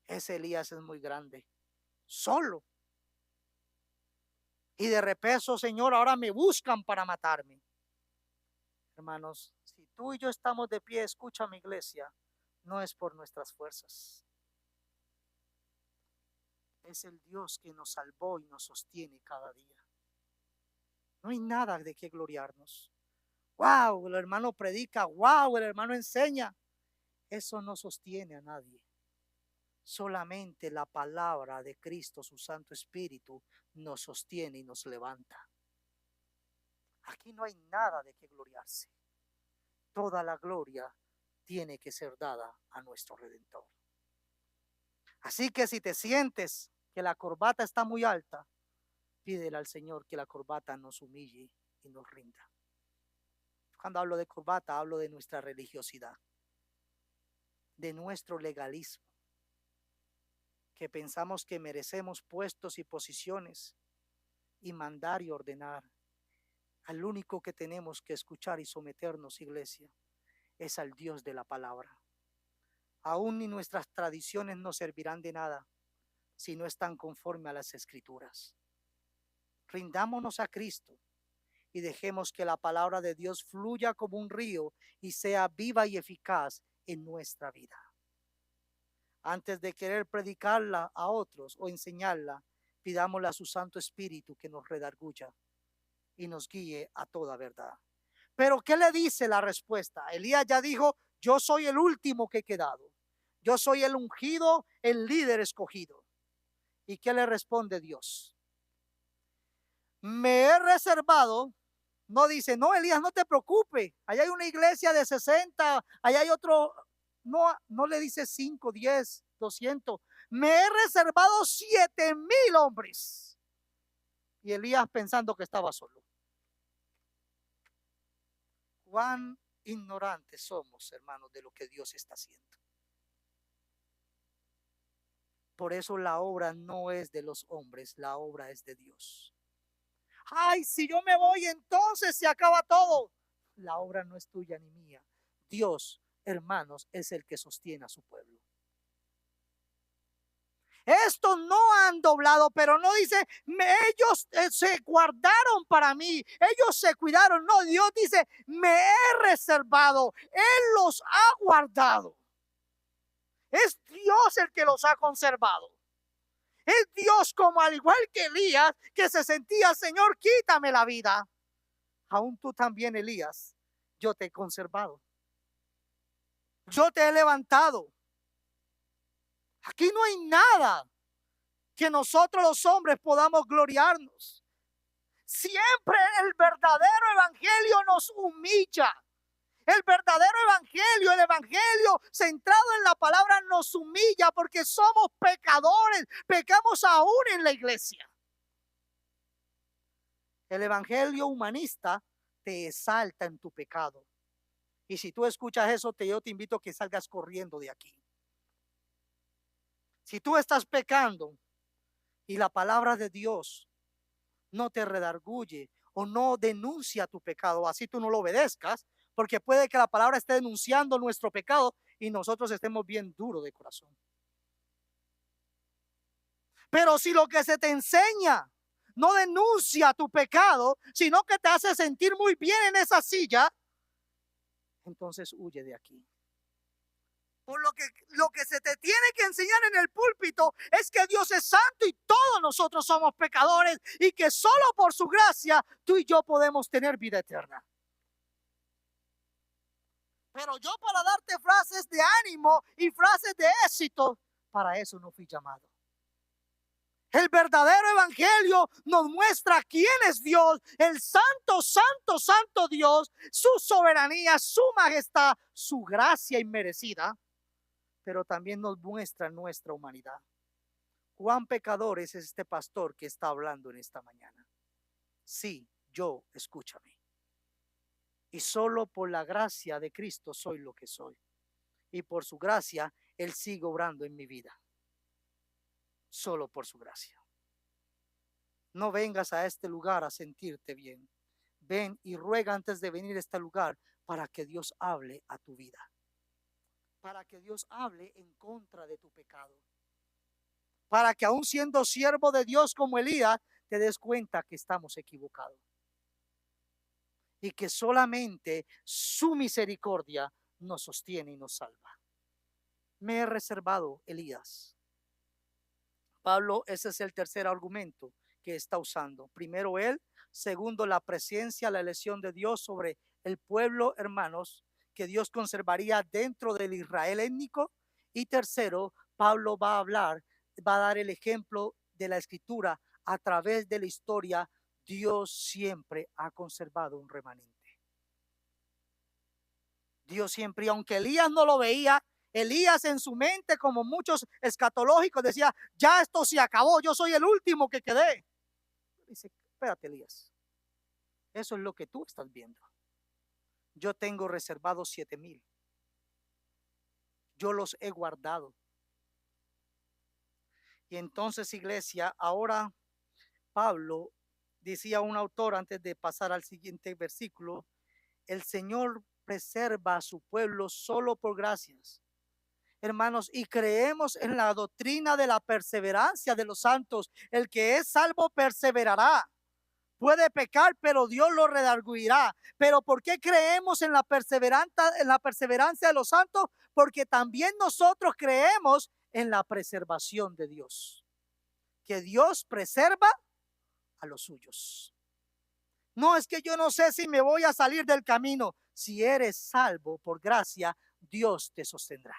ese Elías es muy grande. Solo. Y de repente, Señor, ahora me buscan para matarme. Hermanos, si tú y yo estamos de pie, escucha mi iglesia, no es por nuestras fuerzas. Es el Dios que nos salvó y nos sostiene cada día. No hay nada de qué gloriarnos. Wow, el hermano predica, wow, el hermano enseña. Eso no sostiene a nadie. Solamente la palabra de Cristo, su Santo Espíritu, nos sostiene y nos levanta. Aquí no hay nada de qué gloriarse. Toda la gloria tiene que ser dada a nuestro Redentor. Así que si te sientes que la corbata está muy alta, pídele al Señor que la corbata nos humille y nos rinda. Cuando hablo de corbata, hablo de nuestra religiosidad, de nuestro legalismo, que pensamos que merecemos puestos y posiciones y mandar y ordenar. Al único que tenemos que escuchar y someternos, iglesia, es al Dios de la palabra. Aún ni nuestras tradiciones nos servirán de nada si no están conforme a las Escrituras. Rindámonos a Cristo y dejemos que la palabra de Dios fluya como un río y sea viva y eficaz en nuestra vida. Antes de querer predicarla a otros o enseñarla, pidámosle a su Santo Espíritu que nos redarguya y nos guíe a toda verdad. Pero ¿qué le dice la respuesta? Elías ya dijo, yo soy el último que he quedado. Yo soy el ungido, el líder escogido. ¿Y qué le responde Dios? Me he reservado. No dice, no, Elías, no te preocupes. Allá hay una iglesia de 60, allá hay otro. No, no le dice 5, 10, 200. Me he reservado 7,000 hombres. Y Elías pensando que estaba solo. Cuán ignorantes somos, hermanos, de lo que Dios está haciendo. Por eso la obra no es de los hombres, la obra es de Dios. Ay, si yo me voy, entonces se acaba todo. La obra no es tuya ni mía. Dios, hermanos, es el que sostiene a su pueblo. Estos no han doblado, pero no dice, ellos se guardaron para mí, ellos se cuidaron. No, Dios dice, me he reservado, Él los ha guardado. Es Dios el que los ha conservado. Es Dios, como al igual que Elías, que se sentía, Señor, quítame la vida. Aún tú también, Elías, yo te he conservado. Yo te he levantado. Aquí no hay nada que nosotros los hombres podamos gloriarnos. Siempre el verdadero evangelio nos humilla. El verdadero evangelio, el evangelio centrado en la palabra nos humilla porque somos pecadores, pecamos aún en la iglesia. El evangelio humanista te exalta en tu pecado. Y si tú escuchas eso, yo te invito a que salgas corriendo de aquí. Si tú estás pecando y la palabra de Dios no te redarguye o no denuncia tu pecado, así tú no lo obedezcas, porque puede que la palabra esté denunciando nuestro pecado y nosotros estemos bien duros de corazón. Pero si lo que se te enseña no denuncia tu pecado, sino que te hace sentir muy bien en esa silla, entonces huye de aquí. Por lo que se te tiene que enseñar en el púlpito es que Dios es santo y todos nosotros somos pecadores y que solo por su gracia tú y yo podemos tener vida eterna. Pero yo, para darte frases de ánimo y frases de éxito, para eso no fui llamado. El verdadero evangelio nos muestra quién es Dios, el santo, santo, santo Dios, su soberanía, su majestad, su gracia inmerecida, pero también nos muestra nuestra humanidad. ¿Cuán pecador es este pastor que está hablando en esta mañana? Sí, yo, escúchame. Y solo por la gracia de Cristo soy lo que soy. Y por su gracia, Él sigue obrando en mi vida. Solo por su gracia. No vengas a este lugar a sentirte bien. Ven y ruega antes de venir a este lugar para que Dios hable a tu vida. Para que Dios hable en contra de tu pecado. Para que aún siendo siervo de Dios como Elías, te des cuenta que estamos equivocados. Y que solamente su misericordia nos sostiene y nos salva. Me he reservado, Elías. Pablo, ese es el tercer argumento que está usando. Primero él, segundo la presencia, la elección de Dios sobre el pueblo, hermanos, que Dios conservaría dentro del Israel étnico. Y tercero, Pablo va a hablar, va a dar el ejemplo de la escritura a través de la historia. Dios siempre ha conservado un remanente. Dios siempre, y aunque Elías no lo veía, Elías en su mente, como muchos escatológicos, decía, ya esto se acabó, yo soy el último que quedé. Dice, espérate, Elías, eso es lo que tú estás viendo. Yo tengo reservados 7,000. Yo los he guardado. Y entonces, iglesia, ahora Pablo decía un autor antes de pasar al siguiente versículo, el Señor preserva a su pueblo solo por gracias. Hermanos, y creemos en la doctrina de la perseverancia de los santos. El que es salvo perseverará. Puede pecar, pero Dios lo redarguirá. Pero ¿por qué creemos en la perseverancia de los santos? Porque también nosotros creemos en la preservación de Dios. Que Dios preserva a los suyos. No es que yo no sé si me voy a salir del camino. Si eres salvo por gracia, Dios te sostendrá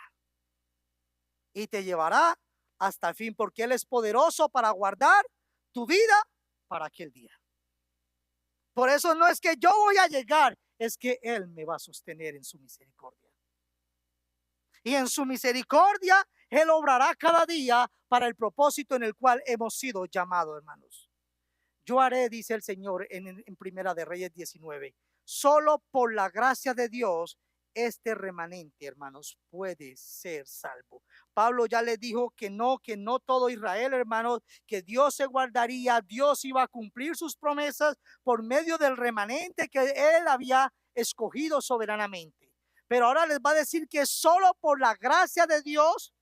y te llevará hasta el fin, porque Él es poderoso para guardar tu vida para aquel día. Por eso no es que yo voy a llegar, es que Él me va a sostener en su misericordia. Y en su misericordia, Él obrará cada día para el propósito en el cual hemos sido llamados, hermanos. Yo haré, dice el Señor en Primera de Reyes 19, solo por la gracia de Dios este remanente, hermanos, puede ser salvo. Pablo ya le dijo que no todo Israel, hermanos, que Dios se guardaría, Dios iba a cumplir sus promesas por medio del remanente que él había escogido soberanamente. Pero ahora les va a decir que solo por la gracia de Dios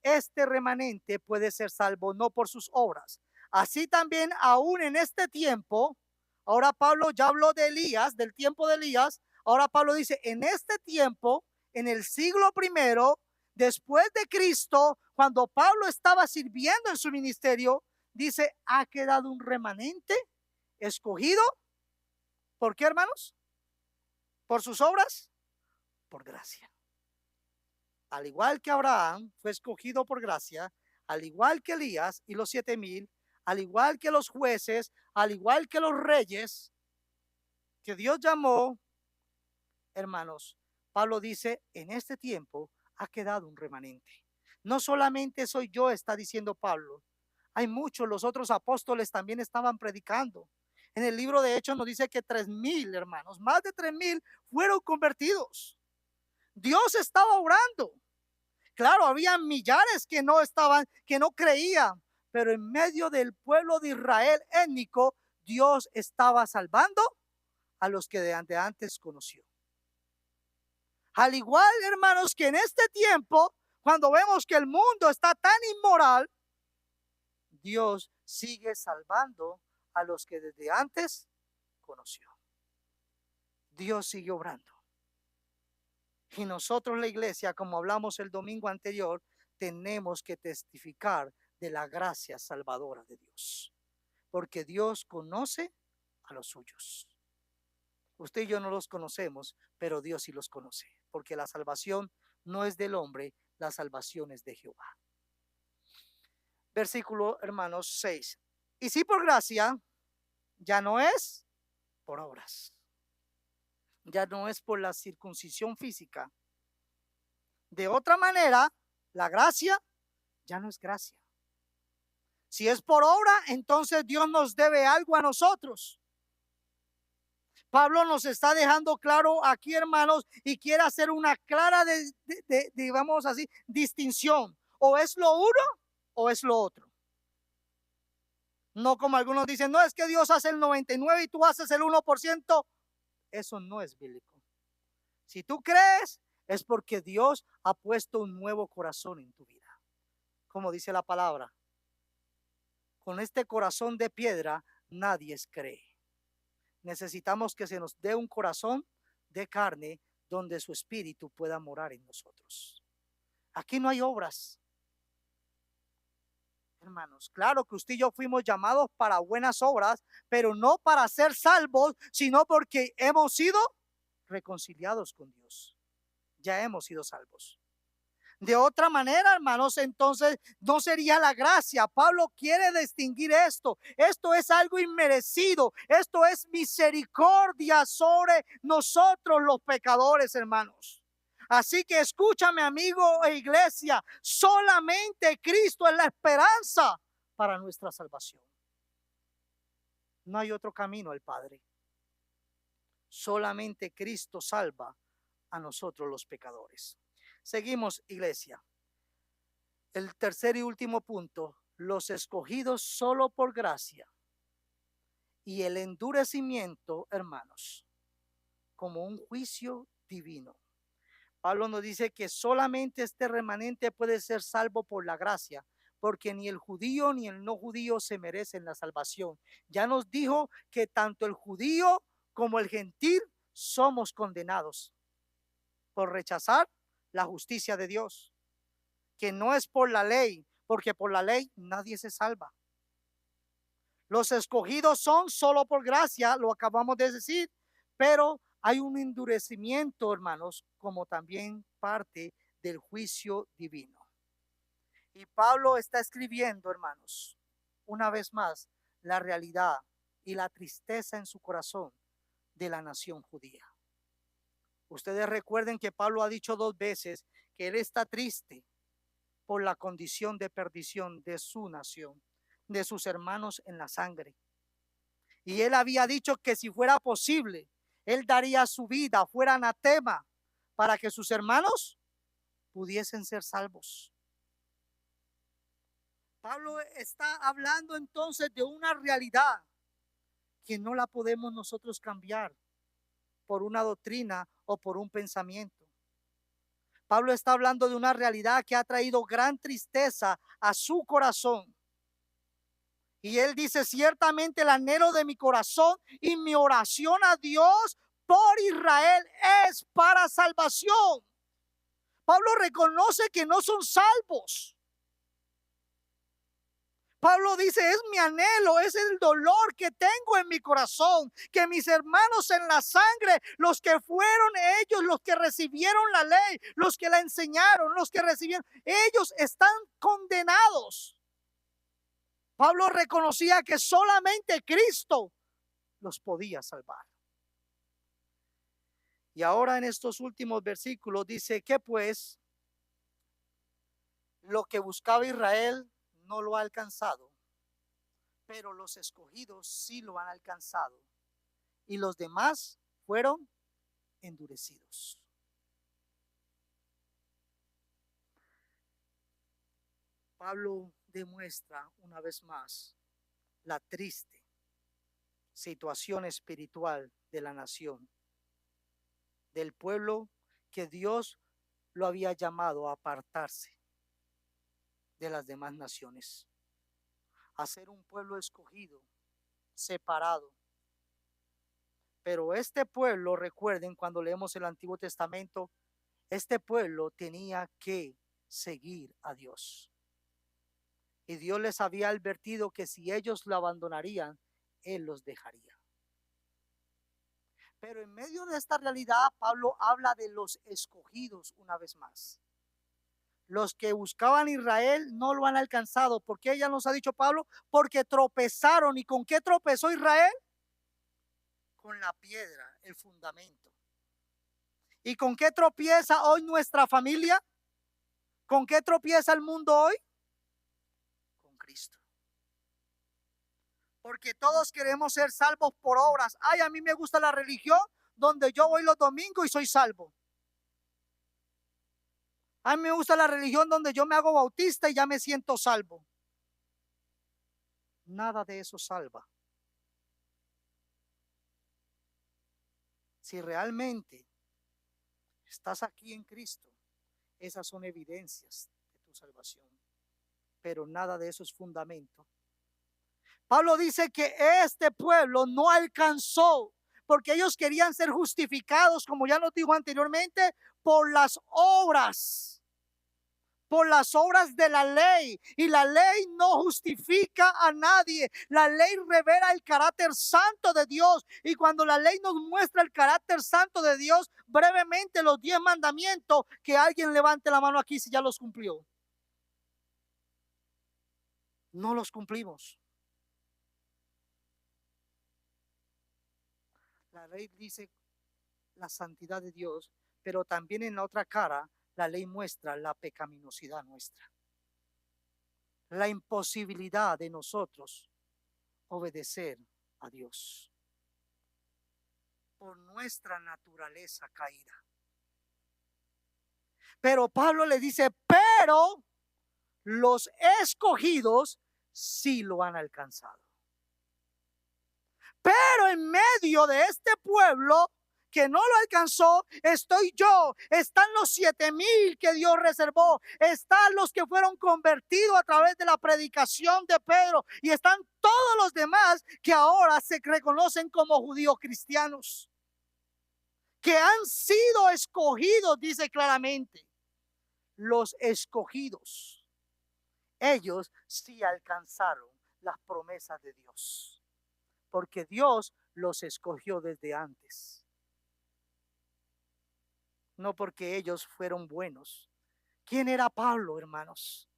este remanente puede ser salvo, no por sus obras. Así también aún en este tiempo, ahora Pablo ya habló de Elías, del tiempo de Elías. Ahora Pablo dice, en este tiempo, en el siglo primero, después de Cristo, cuando Pablo estaba sirviendo en su ministerio, dice, ha quedado un remanente escogido. ¿Por qué, hermanos? ¿Por sus obras? Por gracia. Al igual que Abraham fue escogido por gracia, al igual que Elías y los 7,000, al igual que los jueces, al igual que los reyes que Dios llamó, hermanos, Pablo dice, en este tiempo ha quedado un remanente. No solamente soy yo, está diciendo Pablo. Hay muchos, los otros apóstoles también estaban predicando. En el libro de Hechos nos dice que 3,000, hermanos, más de 3,000 fueron convertidos. Dios estaba orando. Claro, había millares que no estaban, que no creían, pero en medio del pueblo de Israel étnico, Dios estaba salvando a los que de antes conoció. Al igual, hermanos, que en este tiempo, cuando vemos que el mundo está tan inmoral, Dios sigue salvando a los que desde antes conoció. Dios sigue obrando. Y nosotros, la iglesia, como hablamos el domingo anterior, tenemos que testificar de la gracia salvadora de Dios. Porque Dios conoce a los suyos. Usted y yo no los conocemos, pero Dios sí los conoce. Porque la salvación no es del hombre, la salvación es de Jehová. Versículo, hermanos, 6. Y si por gracia, ya no es por obras. Ya no es por la circuncisión física. De otra manera, la gracia ya no es gracia. Si es por obra, entonces Dios nos debe algo a nosotros. Pablo nos está dejando claro aquí, hermanos, y quiere hacer una clara, digamos así, distinción. O es lo uno o es lo otro. No como algunos dicen, no, es que Dios hace el 99 y tú haces el 1%. Eso no es bíblico. Si tú crees, es porque Dios ha puesto un nuevo corazón en tu vida. Como dice la palabra, con este corazón de piedra nadie cree. Necesitamos que se nos dé un corazón de carne donde su espíritu pueda morar en nosotros. Aquí no hay obras, hermanos. Claro que usted y yo fuimos llamados para buenas obras, pero no para ser salvos, sino porque hemos sido reconciliados con Dios. Ya hemos sido salvos. De otra manera, hermanos, entonces no sería la gracia. Pablo quiere distinguir esto. Esto es algo inmerecido. Esto es misericordia sobre nosotros los pecadores, hermanos. Así que escúchame, amigo e iglesia, solamente Cristo es la esperanza para nuestra salvación. No hay otro camino al Padre. Solamente Cristo salva a nosotros los pecadores. Seguimos, iglesia. El tercer y último punto, los escogidos solo por gracia y el endurecimiento, hermanos, como un juicio divino. Pablo nos dice que solamente este remanente puede ser salvo por la gracia, porque ni el judío ni el no judío se merecen la salvación. Ya nos dijo que tanto el judío como el gentil somos condenados por rechazar la justicia de Dios, que no es por la ley, porque por la ley nadie se salva. Los escogidos son solo por gracia, lo acabamos de decir, pero hay un endurecimiento, hermanos, como también parte del juicio divino. Y Pablo está escribiendo, hermanos, una vez más, la realidad y la tristeza en su corazón de la nación judía. Ustedes recuerden que Pablo ha dicho 2 veces que él está triste por la condición de perdición de su nación, de sus hermanos en la sangre. Y él había dicho que si fuera posible, él daría su vida, fuera anatema, para que sus hermanos pudiesen ser salvos. Pablo está hablando entonces de una realidad que no la podemos nosotros cambiar por una doctrina o por un pensamiento. Pablo está hablando de una realidad que ha traído gran tristeza a su corazón. Y él dice, ciertamente el anhelo de mi corazón y mi oración a Dios por Israel es para salvación. Pablo reconoce que no son salvos. Pablo dice, es mi anhelo, es el dolor que tengo en mi corazón, que mis hermanos en la sangre, los que fueron ellos, los que recibieron la ley, los que la enseñaron, los que recibieron, ellos están condenados. Pablo reconocía que solamente Cristo los podía salvar. Y ahora en estos últimos versículos dice que pues lo que buscaba Israel no lo ha alcanzado, pero los escogidos sí lo han alcanzado y los demás fueron endurecidos. Pablo demuestra una vez más la triste situación espiritual de la nación, del pueblo que Dios lo había llamado a apartarse de las demás naciones, a ser un pueblo escogido, separado. Pero este pueblo, recuerden cuando leemos el Antiguo Testamento, este pueblo tenía que seguir a Dios. Y Dios les había advertido que si ellos lo abandonarían, Él los dejaría. Pero en medio de esta realidad, Pablo habla de los escogidos una vez más. Los que buscaban Israel no lo han alcanzado. ¿Por qué ya nos ha dicho Pablo? Porque tropezaron. ¿Y con qué tropezó Israel? Con la piedra, el fundamento. ¿Y con qué tropieza hoy nuestra familia? ¿Con qué tropieza el mundo hoy? Con Cristo. Porque todos queremos ser salvos por obras. Ay, a mí me gusta la religión donde yo voy los domingos y soy salvo. A mí me gusta la religión donde yo me hago bautista y ya me siento salvo. Nada de eso salva. Si realmente estás aquí en Cristo, esas son evidencias de tu salvación. Pero nada de eso es fundamento. Pablo dice que este pueblo no alcanzó, porque ellos querían ser justificados, como ya nos dijo anteriormente, por las obras. Por las obras de la ley, y la ley no justifica a nadie. La ley revela el carácter santo de Dios, y cuando la ley nos muestra el carácter santo de Dios, brevemente los 10 mandamientos, que alguien levante la mano aquí si ya los cumplió. No los cumplimos. La ley dice la santidad de Dios, pero también en la otra cara la ley muestra la pecaminosidad nuestra, la imposibilidad de nosotros obedecer a Dios por nuestra naturaleza caída. Pero Pablo le dice, pero los escogidos sí lo han alcanzado. Pero en medio de este pueblo que no lo alcanzó, estoy yo, están los 7,000 que Dios reservó, están los que fueron convertidos a través de la predicación de Pedro, y están todos los demás que ahora se reconocen como judíos cristianos, que han sido escogidos, dice claramente, los escogidos. Ellos sí alcanzaron las promesas de Dios, porque Dios los escogió desde antes. No porque ellos fueron buenos. ¿Quién era Pablo, hermanos?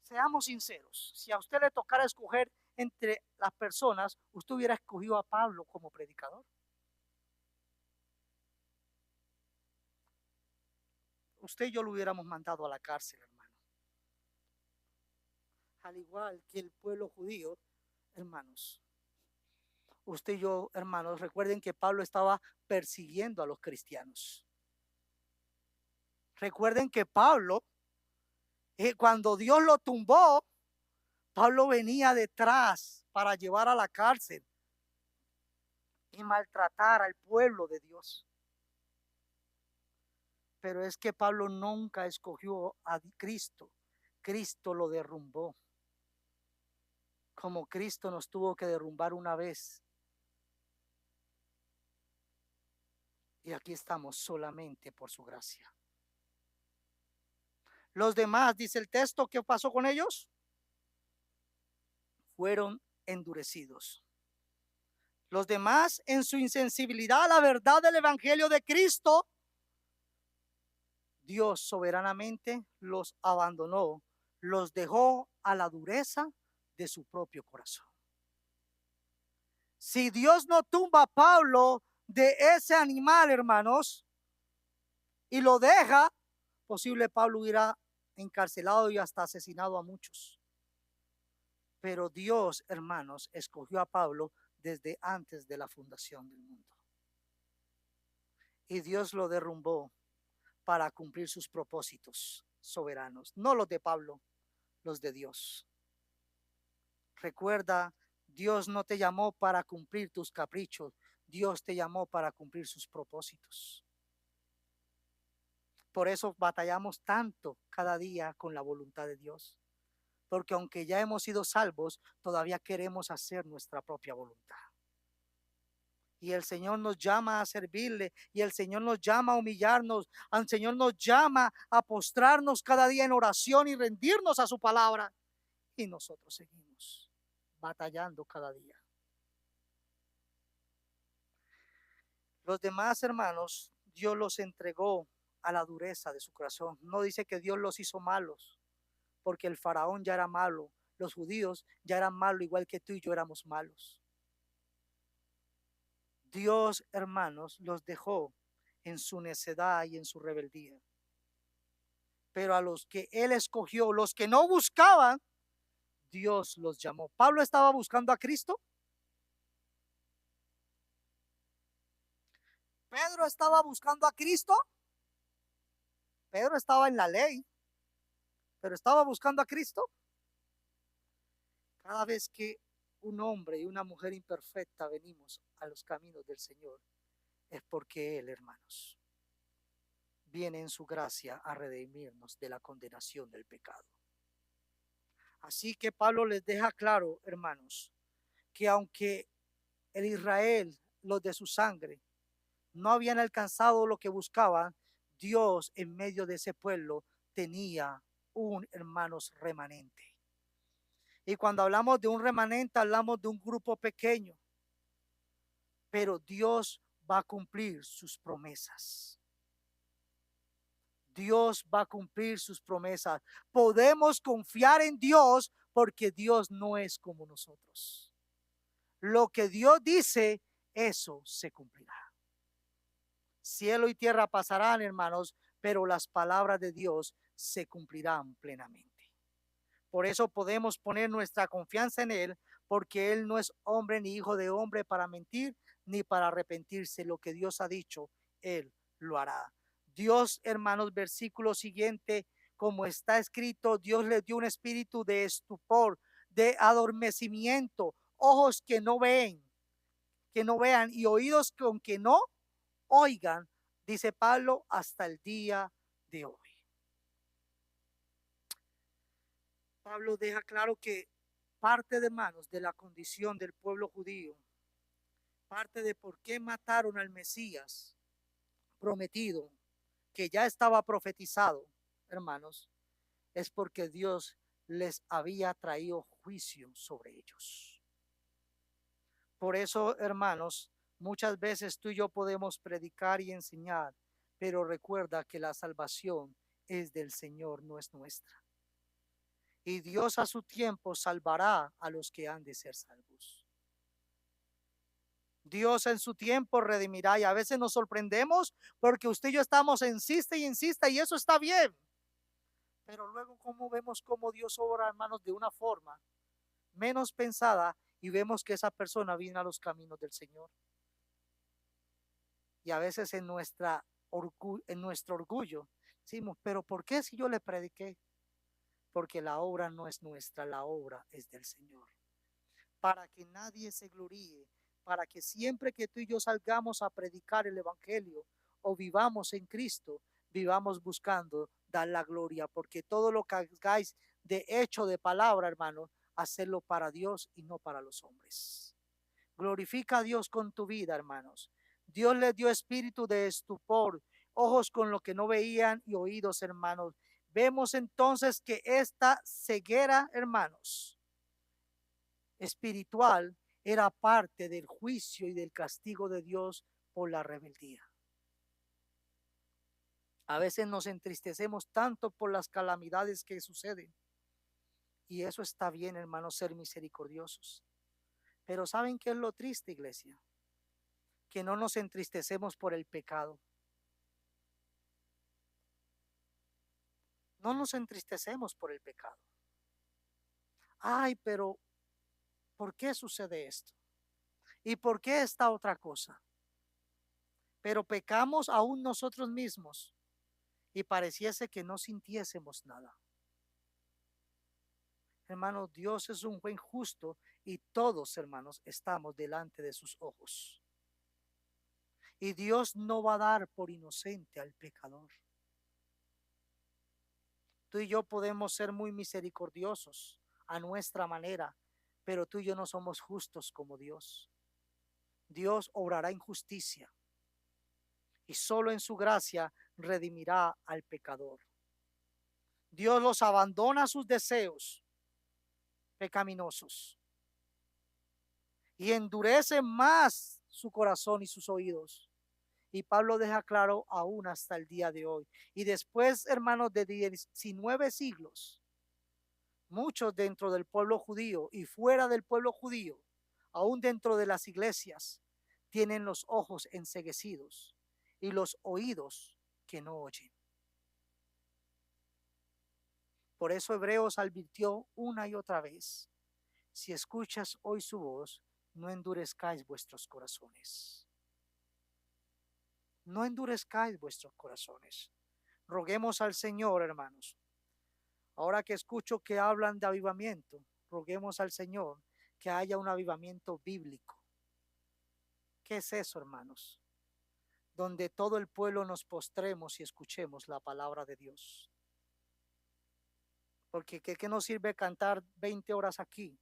Seamos sinceros, si a usted le tocara escoger entre las personas, usted hubiera escogido a Pablo como predicador. Usted y yo lo hubiéramos mandado a la cárcel, hermano. Al igual que el pueblo judío, hermanos. Usted y yo, hermanos, recuerden que Pablo estaba persiguiendo a los cristianos. Recuerden que Pablo, cuando Dios lo tumbó, Pablo venía detrás para llevar a la cárcel y maltratar al pueblo de Dios. Pero es que Pablo nunca escogió a Cristo. Cristo lo derrumbó. Como Cristo nos tuvo que derrumbar una vez. Y aquí estamos solamente por su gracia. Los demás, dice el texto, ¿qué pasó con ellos? Fueron endurecidos. Los demás, en su insensibilidad a la verdad del evangelio de Cristo, Dios soberanamente los abandonó, los dejó a la dureza de su propio corazón. Si Dios no tumba a Pablo de ese animal, hermanos, y lo deja, posible Pablo hubiera encarcelado y hasta asesinado a muchos. Pero Dios, hermanos, escogió a Pablo desde antes de la fundación del mundo. Y Dios lo derrumbó para cumplir sus propósitos soberanos, no los de Pablo, los de Dios. Recuerda, Dios no te llamó para cumplir tus caprichos, Dios te llamó para cumplir sus propósitos. Por eso batallamos tanto cada día con la voluntad de Dios, porque aunque ya hemos sido salvos, todavía queremos hacer nuestra propia voluntad. Y el Señor nos llama a servirle, y el Señor nos llama a humillarnos, el Señor nos llama a postrarnos cada día en oración y rendirnos a su palabra. Y nosotros seguimos batallando cada día. Los demás hermanos, Dios los entregó a la dureza de su corazón. No dice que Dios los hizo malos, porque el faraón ya era malo, los judíos ya eran malos, igual que tú y yo éramos malos. Dios, hermanos, los dejó en su necedad y en su rebeldía. Pero a los que Él escogió, los que no buscaban, Dios los llamó. Pablo estaba buscando a Cristo. Pedro estaba buscando a Cristo. Pedro estaba en la ley, pero estaba buscando a Cristo. Cada vez que un hombre y una mujer imperfecta venimos a los caminos del Señor, es porque Él, hermanos, viene en su gracia a redimirnos de la condenación del pecado. Así que Pablo les deja claro, hermanos, que aunque el Israel, los de su sangre, no habían alcanzado lo que buscaban, Dios en medio de ese pueblo tenía un, hermanos, remanente. Y cuando hablamos de un remanente, hablamos de un grupo pequeño, pero Dios va a cumplir sus promesas. Dios va a cumplir sus promesas. Podemos confiar en Dios porque Dios no es como nosotros. Lo que Dios dice, eso se cumplirá. Cielo y tierra pasarán, hermanos, pero las palabras de Dios se cumplirán plenamente. Por eso podemos poner nuestra confianza en Él, porque Él no es hombre ni hijo de hombre para mentir, ni para arrepentirse. Lo que Dios ha dicho, Él lo hará. Dios, hermanos, versículo siguiente, como está escrito, Dios les dio un espíritu de estupor, de adormecimiento, ojos que no vean y oídos con que no oigan, dice Pablo, hasta el día de hoy. Pablo deja claro que parte de manos de la condición del pueblo judío, parte de por qué mataron al Mesías prometido, que ya estaba profetizado, hermanos, es porque Dios les había traído juicio sobre ellos. Por eso, hermanos, muchas veces tú y yo podemos predicar y enseñar, pero recuerda que la salvación es del Señor, no es nuestra. Y Dios a su tiempo salvará a los que han de ser salvos. Dios en su tiempo redimirá y a veces nos sorprendemos porque usted y yo estamos insiste y eso está bien. Pero luego como vemos cómo Dios obra, hermanos, de una forma menos pensada y vemos que esa persona viene a los caminos del Señor. Y a veces en nuestro orgullo decimos, pero ¿por qué si yo le prediqué? Porque la obra no es nuestra, la obra es del Señor. Para que nadie se gloríe, para que siempre que tú y yo salgamos a predicar el Evangelio o vivamos en Cristo, vivamos buscando dar la gloria, porque todo lo que hagáis de hecho, de palabra, hermano, hacerlo para Dios y no para los hombres. Glorifica a Dios con tu vida, hermanos. Dios les dio espíritu de estupor, ojos con lo que no veían y oídos, hermanos. Vemos entonces que esta ceguera, hermanos, espiritual era parte del juicio y del castigo de Dios por la rebeldía. A veces nos entristecemos tanto por las calamidades que suceden. Y eso está bien, hermanos, ser misericordiosos. Pero ¿saben qué es lo triste, iglesia? Que no nos entristecemos por el pecado. No nos entristecemos por el pecado. Ay, pero ¿por qué sucede esto? ¿Y por qué esta otra cosa? Pero pecamos aún nosotros mismos y pareciese que no sintiésemos nada. Hermanos, Dios es un buen justo y todos, hermanos, estamos delante de sus ojos. Y Dios no va a dar por inocente al pecador. Tú y yo podemos ser muy misericordiosos a nuestra manera, pero tú y yo no somos justos como Dios. Dios obrará en justicia y solo en su gracia redimirá al pecador. Dios los abandona a sus deseos pecaminosos y endurece más su corazón y sus oídos. Y Pablo deja claro aún hasta el día de hoy. Y después, hermanos, de 19 siglos, muchos dentro del pueblo judío y fuera del pueblo judío, aún dentro de las iglesias, tienen los ojos enceguecidos y los oídos que no oyen. por eso Hebreos advirtió una y otra vez: si escuchas hoy su voz, no endurezcáis vuestros corazones. No endurezcáis vuestros corazones. Roguemos al Señor, hermanos. Ahora que escucho que hablan de avivamiento, roguemos al Señor que haya un avivamiento bíblico. ¿Qué es eso, hermanos? Donde todo el pueblo nos postremos y escuchemos la palabra de Dios. Porque ¿qué nos sirve cantar 20 horas aquí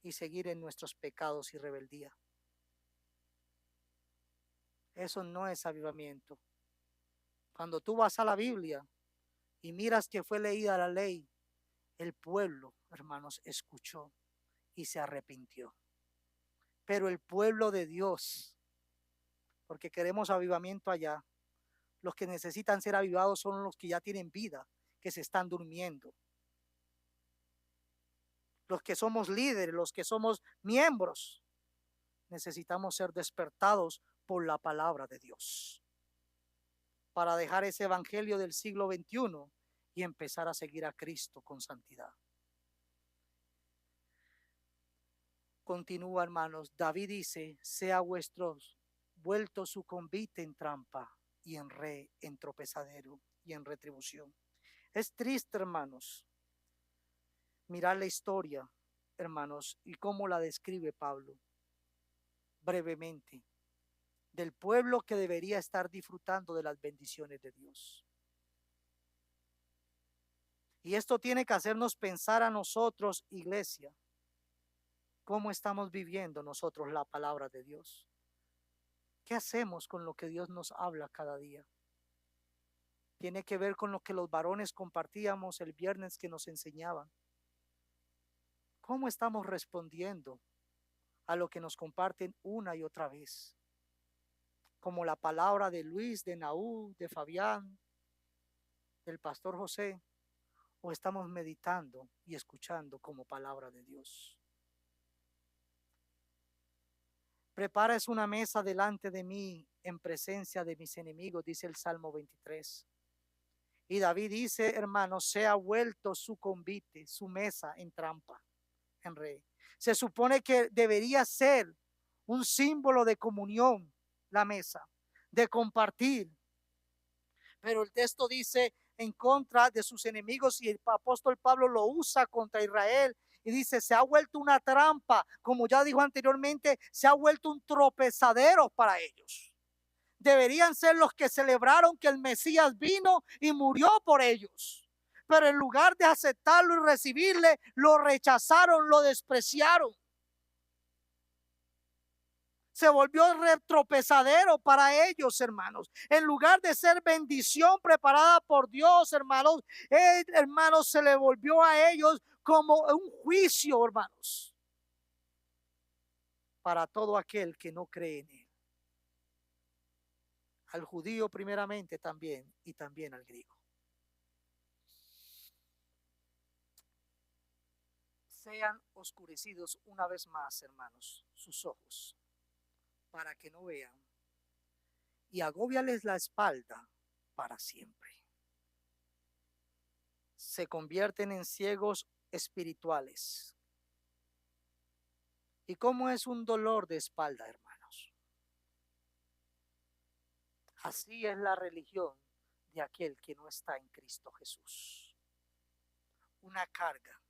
y seguir en nuestros pecados y rebeldía? Eso no es avivamiento. Cuando tú vas a la Biblia y miras que fue leída la ley, el pueblo, hermanos, escuchó y se arrepintió. Pero el pueblo de Dios, porque queremos avivamiento allá, los que necesitan ser avivados son los que ya tienen vida, que se están durmiendo. Los que somos líderes, los que somos miembros, necesitamos ser despertados por la palabra de Dios para dejar ese evangelio del siglo XXI y empezar a seguir a Cristo con santidad. Continúa, hermanos. David dice: sea vuestros vuelto su convite en trampa y en tropezadero y en retribución. Es triste, hermanos, mirar la historia, hermanos, y cómo la describe Pablo brevemente, del pueblo que debería estar disfrutando de las bendiciones de Dios. Y esto tiene que hacernos pensar a nosotros, iglesia, cómo estamos viviendo nosotros la palabra de Dios. ¿Qué hacemos con lo que Dios nos habla cada día? Tiene que ver con lo que los varones compartíamos el viernes que nos enseñaban. ¿Cómo estamos respondiendo a lo que nos comparten una y otra vez? Como la palabra de Luis, de Naúl, de Fabián, del pastor José, o estamos meditando y escuchando como palabra de Dios. Preparas una mesa delante de mí en presencia de mis enemigos, dice el Salmo 23. Y David dice, hermano, sea vuelto su convite, su mesa en trampa, en rey. Se supone que debería ser un símbolo de comunión, la mesa, de compartir. Pero el texto dice en contra de sus enemigos, y el apóstol Pablo lo usa contra Israel y dice: se ha vuelto una trampa, como ya dijo anteriormente, se ha vuelto un tropezadero para ellos. Deberían ser los que celebraron que el Mesías vino y murió por ellos, pero en lugar de aceptarlo y recibirle, lo rechazaron, lo despreciaron. Se volvió tropezadero para ellos, hermanos. En lugar de ser bendición preparada por Dios, hermanos, hermanos, se le volvió a ellos como un juicio, hermanos, para todo aquel que no cree en él. Al judío primeramente también, y también al griego. Sean oscurecidos una vez más, hermanos, sus ojos, para que no vean, y agóbiales la espalda para siempre. Se convierten en ciegos espirituales. ¿Y cómo es un dolor de espalda, hermanos? Así es la religión de aquel que no está en Cristo Jesús. Una carga.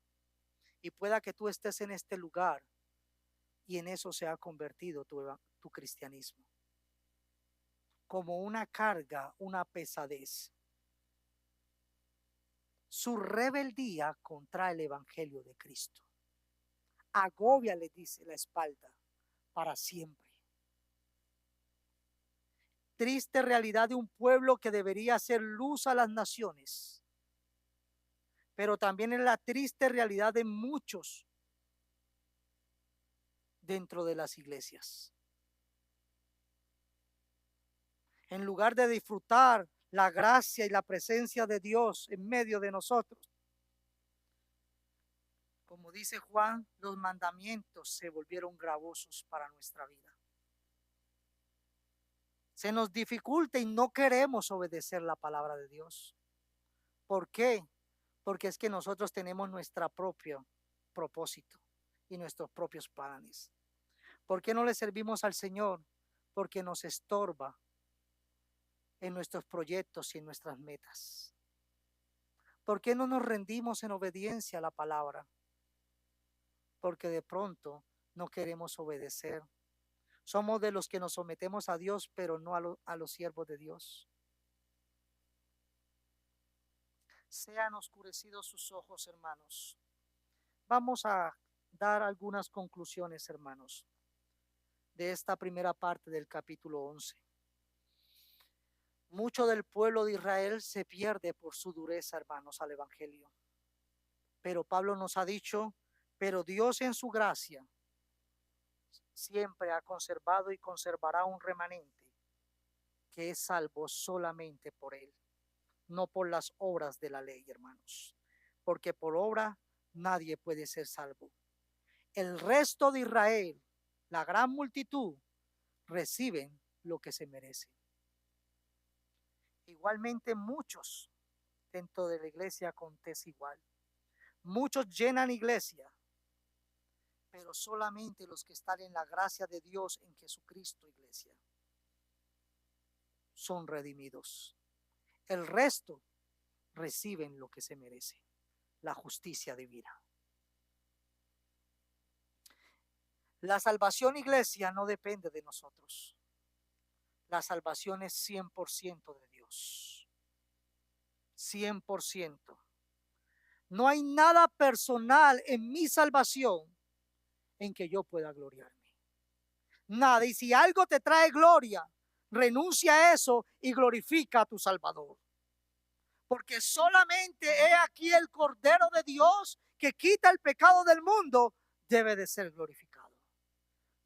Y pueda que tú estés en este lugar y en eso se ha convertido tu cristianismo. Como una carga, una pesadez. Su rebeldía contra el evangelio de Cristo. Agobia, le dice, la espalda para siempre. Triste realidad de un pueblo que debería hacer luz a las naciones, pero también es la triste realidad de muchos dentro de las iglesias. En lugar de disfrutar la gracia y la presencia de Dios en medio de nosotros, como dice Juan, los mandamientos se volvieron gravosos para nuestra vida. Se nos dificulta y no queremos obedecer la palabra de Dios. ¿Por qué? porque es que nosotros tenemos nuestro propio propósito y nuestros propios planes. ¿Por qué no le servimos al Señor? Porque nos estorba en nuestros proyectos y en nuestras metas. ¿Por qué no nos rendimos en obediencia a la palabra? Porque de pronto no queremos obedecer. Somos de los que nos sometemos a Dios, pero no a los siervos de Dios. Sean oscurecidos sus ojos, hermanos. Vamos a dar algunas conclusiones, hermanos, de esta primera parte del capítulo 11. Mucho del pueblo de Israel se pierde por su dureza, hermanos, al evangelio. Pero Pablo nos ha dicho, pero Dios en su gracia siempre ha conservado y conservará un remanente que es salvo solamente por él, no por las obras de la ley, hermanos, porque por obra nadie puede ser salvo. El resto de Israel, la gran multitud, reciben lo que se merece. Igualmente muchos dentro de la iglesia acontece igual. Muchos llenan iglesia, pero solamente los que están en la gracia de Dios en Jesucristo, iglesia, son redimidos. El resto reciben lo que se merece, la justicia divina. La salvación, iglesia, no depende de nosotros. La salvación es 100% de Dios. 100%. No hay nada personal en mi salvación en que yo pueda gloriarme. Nada. Y si algo te trae gloria, renuncia a eso y glorifica a tu Salvador. Porque solamente he aquí el Cordero de Dios que quita el pecado del mundo, debe de ser glorificado.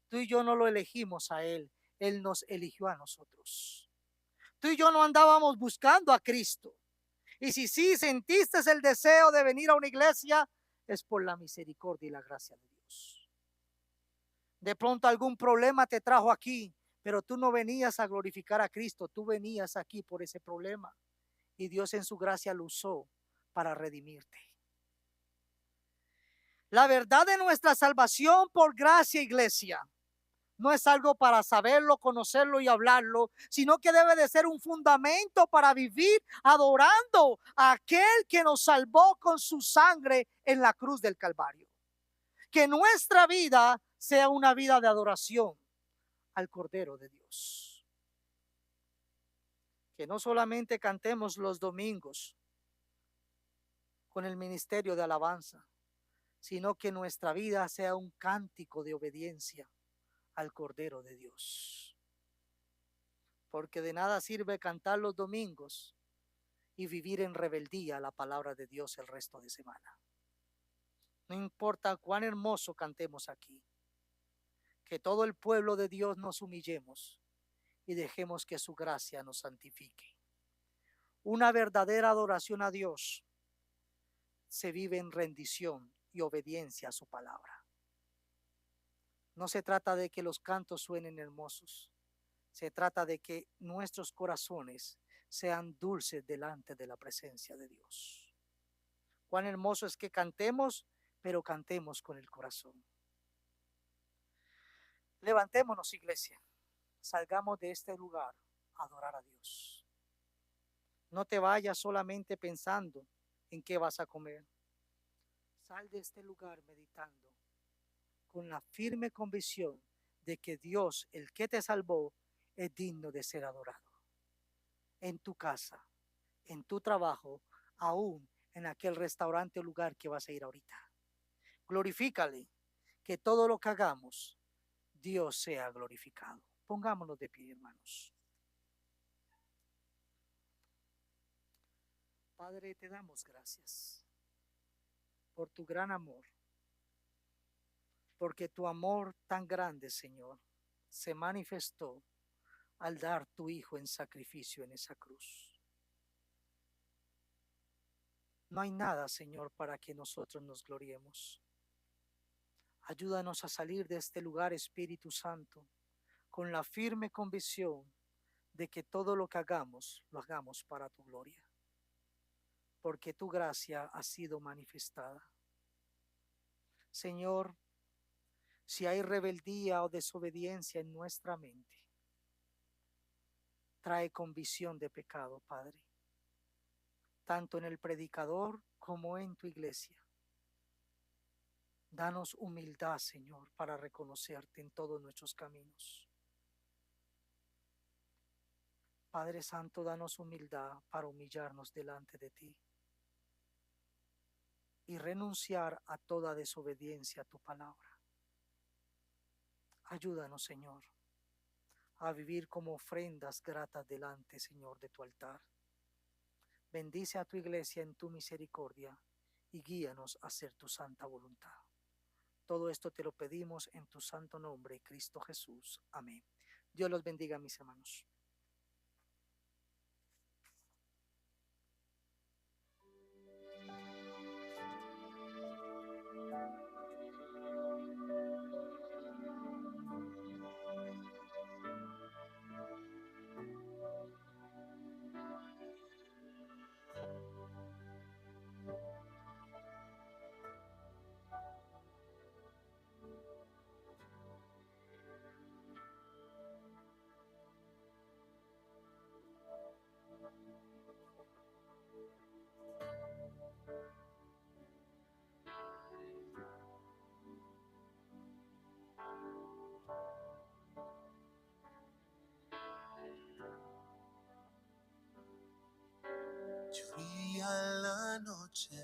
Tú y yo no lo elegimos a Él, Él nos eligió a nosotros. Tú y yo no andábamos buscando a Cristo. Y si sí sentiste el deseo de venir a una iglesia, es por la misericordia y la gracia de Dios. De pronto algún problema te trajo aquí, pero tú no venías a glorificar a Cristo, tú venías aquí por ese problema. Y Dios en su gracia lo usó para redimirte. La verdad de nuestra salvación por gracia, iglesia, no es algo para saberlo, conocerlo y hablarlo, sino que debe de ser un fundamento para vivir adorando a aquel que nos salvó con su sangre en la cruz del Calvario. Que nuestra vida sea una vida de adoración al Cordero de Dios. Que no solamente cantemos los domingos con el ministerio de alabanza, sino que nuestra vida sea un cántico de obediencia al Cordero de Dios. Porque de nada sirve cantar los domingos y vivir en rebeldía a la palabra de Dios el resto de semana. No importa cuán hermoso cantemos aquí, que todo el pueblo de Dios nos humillemos y dejemos que su gracia nos santifique. Una verdadera adoración a Dios se vive en rendición y obediencia a su palabra. No se trata de que los cantos suenen hermosos, se trata de que nuestros corazones sean dulces delante de la presencia de Dios. Cuán hermoso es que cantemos, pero cantemos con el corazón. Levantémonos, iglesia, salgamos de este lugar a adorar a Dios. No te vayas solamente pensando en qué vas a comer. Sal de este lugar meditando con la firme convicción de que Dios, el que te salvó, es digno de ser adorado. En tu casa, en tu trabajo, aún en aquel restaurante o lugar que vas a ir ahorita. Glorifícale, que todo lo que hagamos, Dios sea glorificado. Pongámonos de pie, hermanos. Padre, te damos gracias por tu gran amor, porque tu amor tan grande, Señor, se manifestó al dar tu Hijo en sacrificio en esa cruz. No hay nada, Señor, para que nosotros nos gloriemos. Ayúdanos a salir de este lugar, Espíritu Santo, con la firme convicción de que todo lo que hagamos, lo hagamos para tu gloria. porque tu gracia ha sido manifestada. Señor, si hay rebeldía o desobediencia en nuestra mente, trae convicción de pecado, Padre, tanto en el predicador como en tu iglesia. Danos humildad, Señor, para reconocerte en todos nuestros caminos. Padre Santo, danos humildad para humillarnos delante de ti y renunciar a toda desobediencia a tu palabra. Ayúdanos, Señor, a vivir como ofrendas gratas delante, Señor, de tu altar. Bendice a tu iglesia en tu misericordia y guíanos a hacer tu santa voluntad. Todo esto te lo pedimos en tu santo nombre, Cristo Jesús. Amén. Dios los bendiga, mis hermanos. Llovía la noche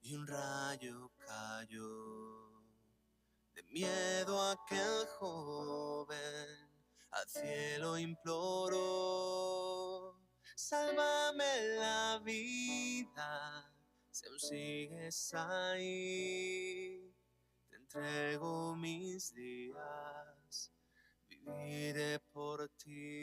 y un rayo cayó. De miedo aquel joven al cielo imploró. Sálvame la vida, si aún sigues ahí. Te entrego mis días, viviré por ti.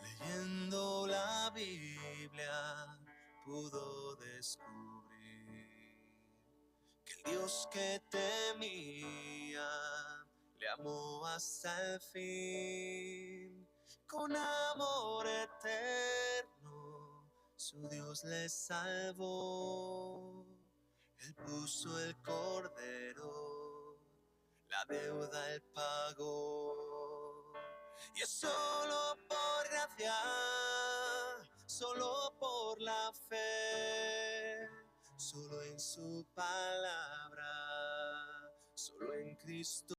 Leyendo la Biblia pudo descubrir que el Dios que temía le amó hasta el fin. Con amor eterno su Dios le salvó. Él puso el cordero, la deuda él pagó. Y es solo por gracia, solo por la fe, solo en su palabra, solo en Cristo.